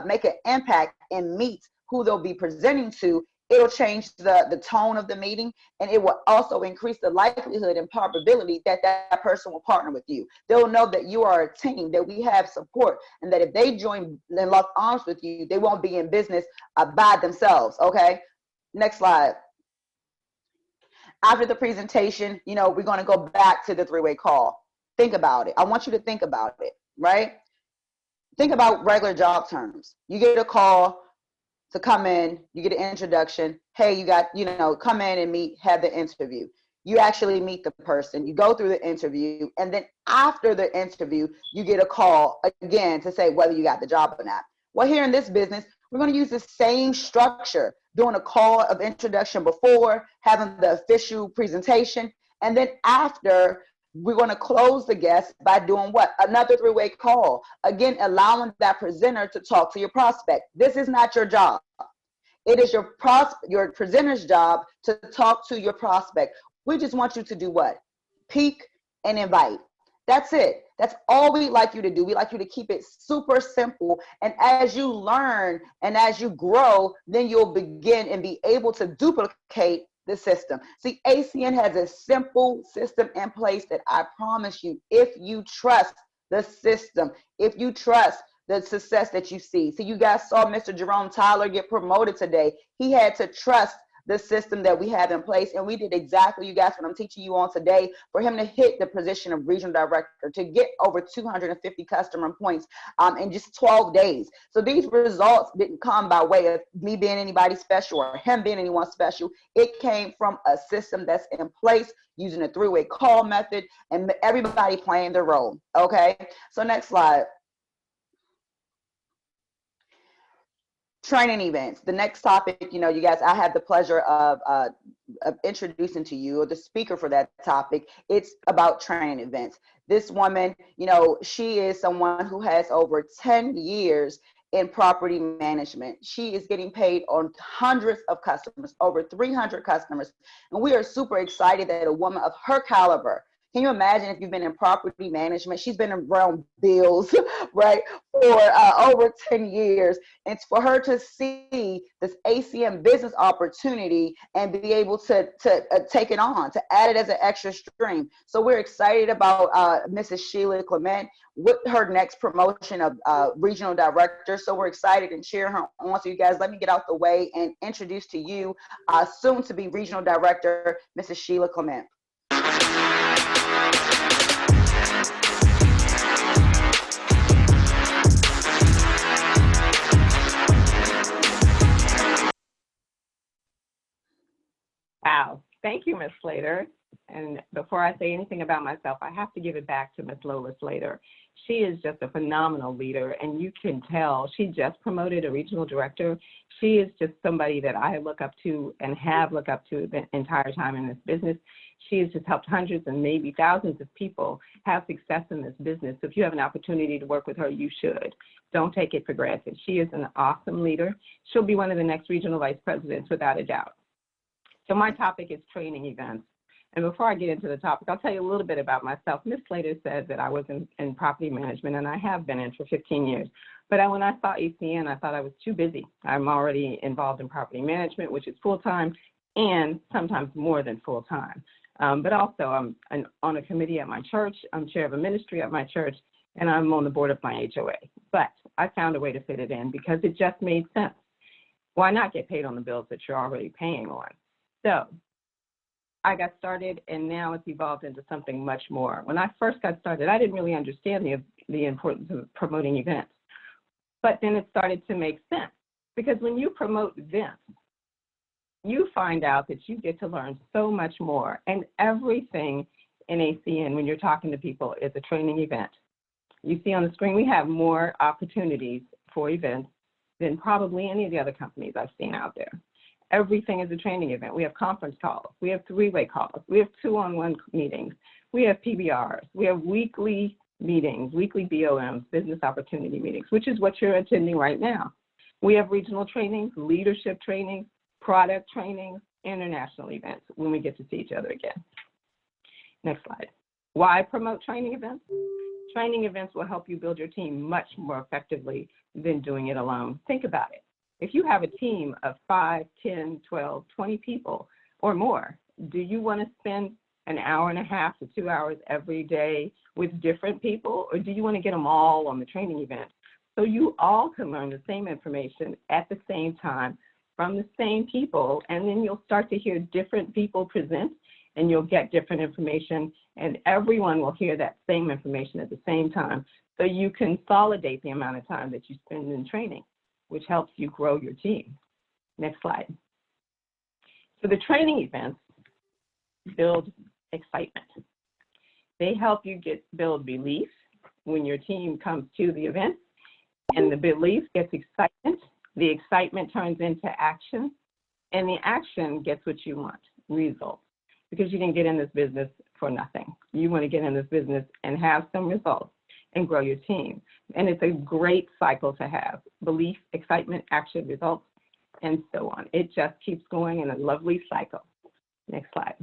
make an impact and meet who they'll be presenting to, it'll change the tone of the meeting, and it will also increase the likelihood and probability that that person will partner with you. They'll know that you are a team, that we have support, and that if they join and lock arms with you, they won't be in business by themselves, okay? Next slide. After the presentation, we're gonna go back to the three-way call. Think about it. I want you to think about it, right? Think about regular job terms. You get a call to come in, you get an introduction. Hey, you got, come in and meet, have the interview. You actually meet the person, you go through the interview, and then after the interview, you get a call again to say whether you got the job or not. Well, here in this business, we're going to use the same structure, doing a call of introduction before, having the official presentation, and then after, we're going to close the guest by doing what? Another three-way call. Again, allowing that presenter to talk to your prospect. This is not your job. It is your presenter's job to talk to your prospect. We just want you to do what? Peak and invite. That's it. That's all we like you to do. We like you to keep it super simple. And as you learn and as you grow, then you'll begin and be able to duplicate the system. See, ACN has a simple system in place that I promise you, if you trust the system, if you trust the success that you see. So you guys saw Mr. Jerome Tyler get promoted today. He had to trust the system that we have in place, and we did exactly, you guys, what I'm teaching you on today, for him to hit the position of regional director, to get over 250 customer points in just 12 days. So these results didn't come by way of me being anybody special or him being anyone special. It came from a system that's in place using a three-way call method and everybody playing their role. Okay, so next slide. Training events. The next topic, you guys, I have the pleasure of introducing to you, or the speaker for that topic. It's about training events. This woman, she is someone who has over 10 years in property management. She is getting paid on hundreds of customers, over 300 customers. And we are super excited that a woman of her caliber, can you imagine if you've been in property management? She's been around bills, right, for over 10 years. And for her to see this ACN business opportunity and be able to take it on, to add it as an extra stream. So we're excited about Mrs. Sheila Clement with her next promotion of regional director. So we're excited and cheering her on. So you guys, let me get out the way and introduce to you soon to be regional director, Mrs. Sheila Clement. Wow. Thank you, Ms. Slater. And before I say anything about myself, I have to give it back to Ms. Lola Slater. She is just a phenomenal leader, and you can tell she just promoted a regional director. She is just somebody that I look up to and have looked up to the entire time in this business. She has just helped hundreds and maybe thousands of people have success in this business. So if you have an opportunity to work with her, you should. Don't take it for granted. She is an awesome leader. She'll be one of the next regional vice presidents without a doubt. So my topic is training events. And before I get into the topic, I'll tell you a little bit about myself. Ms. Slater said that I was in property management, and I have been in for 15 years. But when I saw ACN, I thought I was too busy. I'm already involved in property management, which is full-time and sometimes more than full-time. But also I'm on a committee at my church. I'm chair of a ministry at my church, and I'm on the board of my HOA. But I found a way to fit it in because it just made sense. Why not get paid on the bills that you're already paying on? So I got started, and now it's evolved into something much more. When I first got started, I didn't really understand the importance of promoting events. But then it started to make sense, because when you promote events, you find out that you get to learn so much more. And everything in ACN, when you're talking to people, is a training event. You see on the screen, we have more opportunities for events than probably any of the other companies I've seen out there. Everything is a training event. We have conference calls. We have three-way calls. We have two-on-one meetings. We have PBRs. We have weekly meetings, weekly BOMs, business opportunity meetings, which is what you're attending right now. We have regional trainings, leadership trainings, product trainings, international events when we get to see each other again. Next slide. Why promote training events? Training events will help you build your team much more effectively than doing it alone. Think about it. If you have a team of 5, 10, 12, 20 people or more, do you want to spend an hour and a half to 2 hours every day with different people, or do you want to get them all on the training event so you all can learn the same information at the same time from the same people, and then you'll start to hear different people present, and you'll get different information, and everyone will hear that same information at the same time, so you consolidate the amount of time that you spend in training, which helps you grow your team. Next slide. So the training events build excitement. They help you build belief when your team comes to the event, and the belief gets excitement. The excitement turns into action, and the action gets what you want, results, because you didn't get in this business for nothing. You want to get in this business and have some results and grow your team. And it's a great cycle to have: belief, excitement, action, results. and so on. It just keeps going in a lovely cycle. Next slide.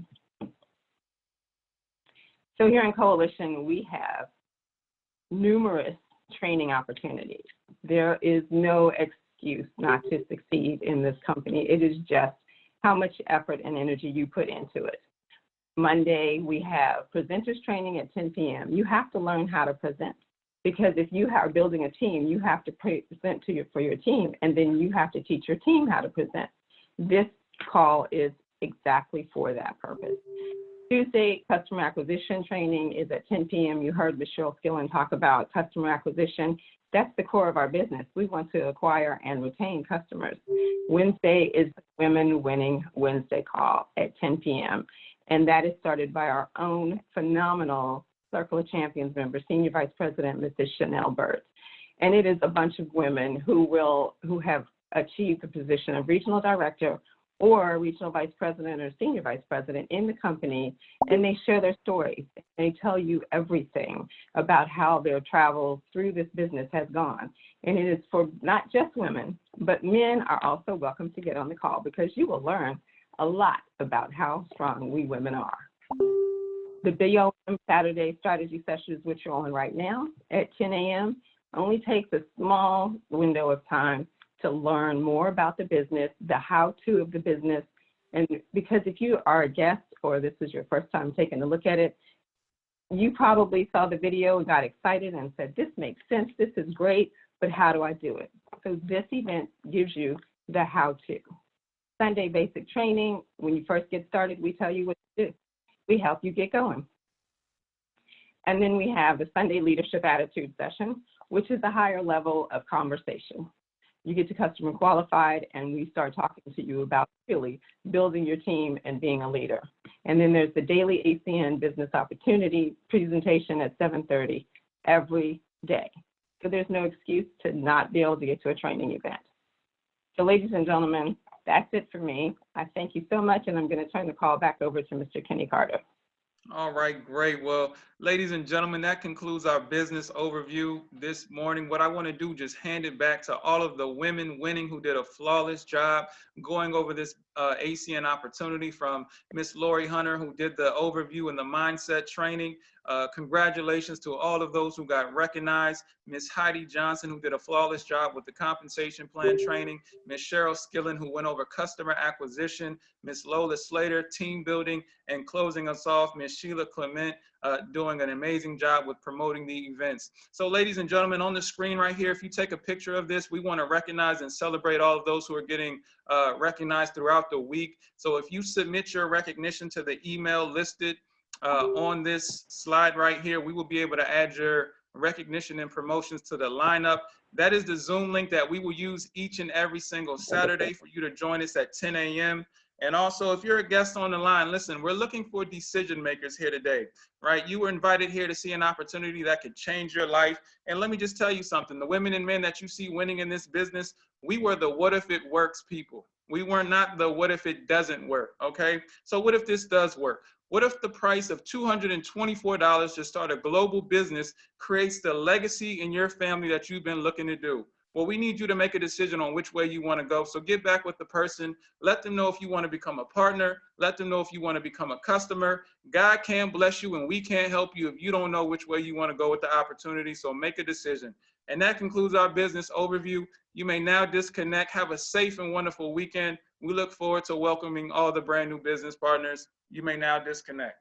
So here in Coalition, we have numerous training opportunities. There is no excuse not to succeed in this company. It is just how much effort and energy you put into it. Monday, we have presenters training at 10 p.m. You have to learn how to present, because if you are building a team, you have to present for your team, and then you have to teach your team how to present. This call is exactly for that purpose. Tuesday, customer acquisition training is at 10 p.m. You heard Michelle Skillen talk about customer acquisition. That's the core of our business. We want to acquire and retain customers. Wednesday is Women Winning Wednesday call at 10 p.m. And that is started by our own phenomenal Circle of Champions member, Senior Vice President, Mrs. Chanel Burt. And it is a bunch of women who have achieved the position of regional director or regional vice president or senior vice president in the company, and they share their stories. They tell you everything about how their travel through this business has gone. And it is for not just women, but men are also welcome to get on the call, because you will learn a lot about how strong we women are. The BOM Saturday strategy sessions, which you're on right now at 10 a.m., only takes a small window of time to learn more about the business, the how-to of the business. And because if you are a guest or this is your first time taking a look at it, you probably saw the video and got excited and said, this makes sense, this is great, but how do I do it? So this event gives you the how-to. Sunday basic training, when you first get started, we tell you what to do. We help you get going. And then we have the Sunday leadership attitude session, which is a higher level of conversation. You get to customer qualified, and we start talking to you about really building your team and being a leader. And then there's the daily ACN business opportunity presentation at 7:30 every day. So there's no excuse to not be able to get to a training event. So ladies and gentlemen, that's it for me. I thank you so much, and I'm going to turn the call back over to Mr. Kenny Carter. All right, great. Well, ladies and gentlemen, that concludes our business overview this morning. What I want to do, just hand it back to all of the women winning who did a flawless job going over this ACN opportunity, from Miss Lori Hunter, who did the overview and the mindset training. Congratulations to all of those who got recognized. Miss Heidi Johnson, who did a flawless job with the compensation plan training. Miss Cheryl Skillen, who went over customer acquisition. Miss Lola Slater, team building, and closing us off, Miss Sheila Clement, doing an amazing job with promoting the events. So ladies and gentlemen, on the screen right here, if you take a picture of this, we want to recognize and celebrate all of those who are getting recognized throughout the week. So if you submit your recognition to the email listed on this slide right here, we will be able to add your recognition and promotions to the lineup. That is the Zoom link that we will use each and every single Saturday for you to join us at 10 a.m. And also, if you're a guest on the line, listen, we're looking for decision makers here today, right? You were invited here to see an opportunity that could change your life. And let me just tell you something, the women and men that you see winning in this business, we were the what if it works people. We were not the what if it doesn't work, okay? So what if this does work? What if the price of $224 to start a global business creates the legacy in your family that you've been looking to do? Well, we need you to make a decision on which way you want to go. So get back with the person. Let them know if you want to become a partner. Let them know if you want to become a customer. God can bless you, and we can't help you if you don't know which way you want to go with the opportunity. So make a decision. And that concludes our business overview. You may now disconnect. Have a safe and wonderful weekend. We look forward to welcoming all the brand new business partners. You may now disconnect.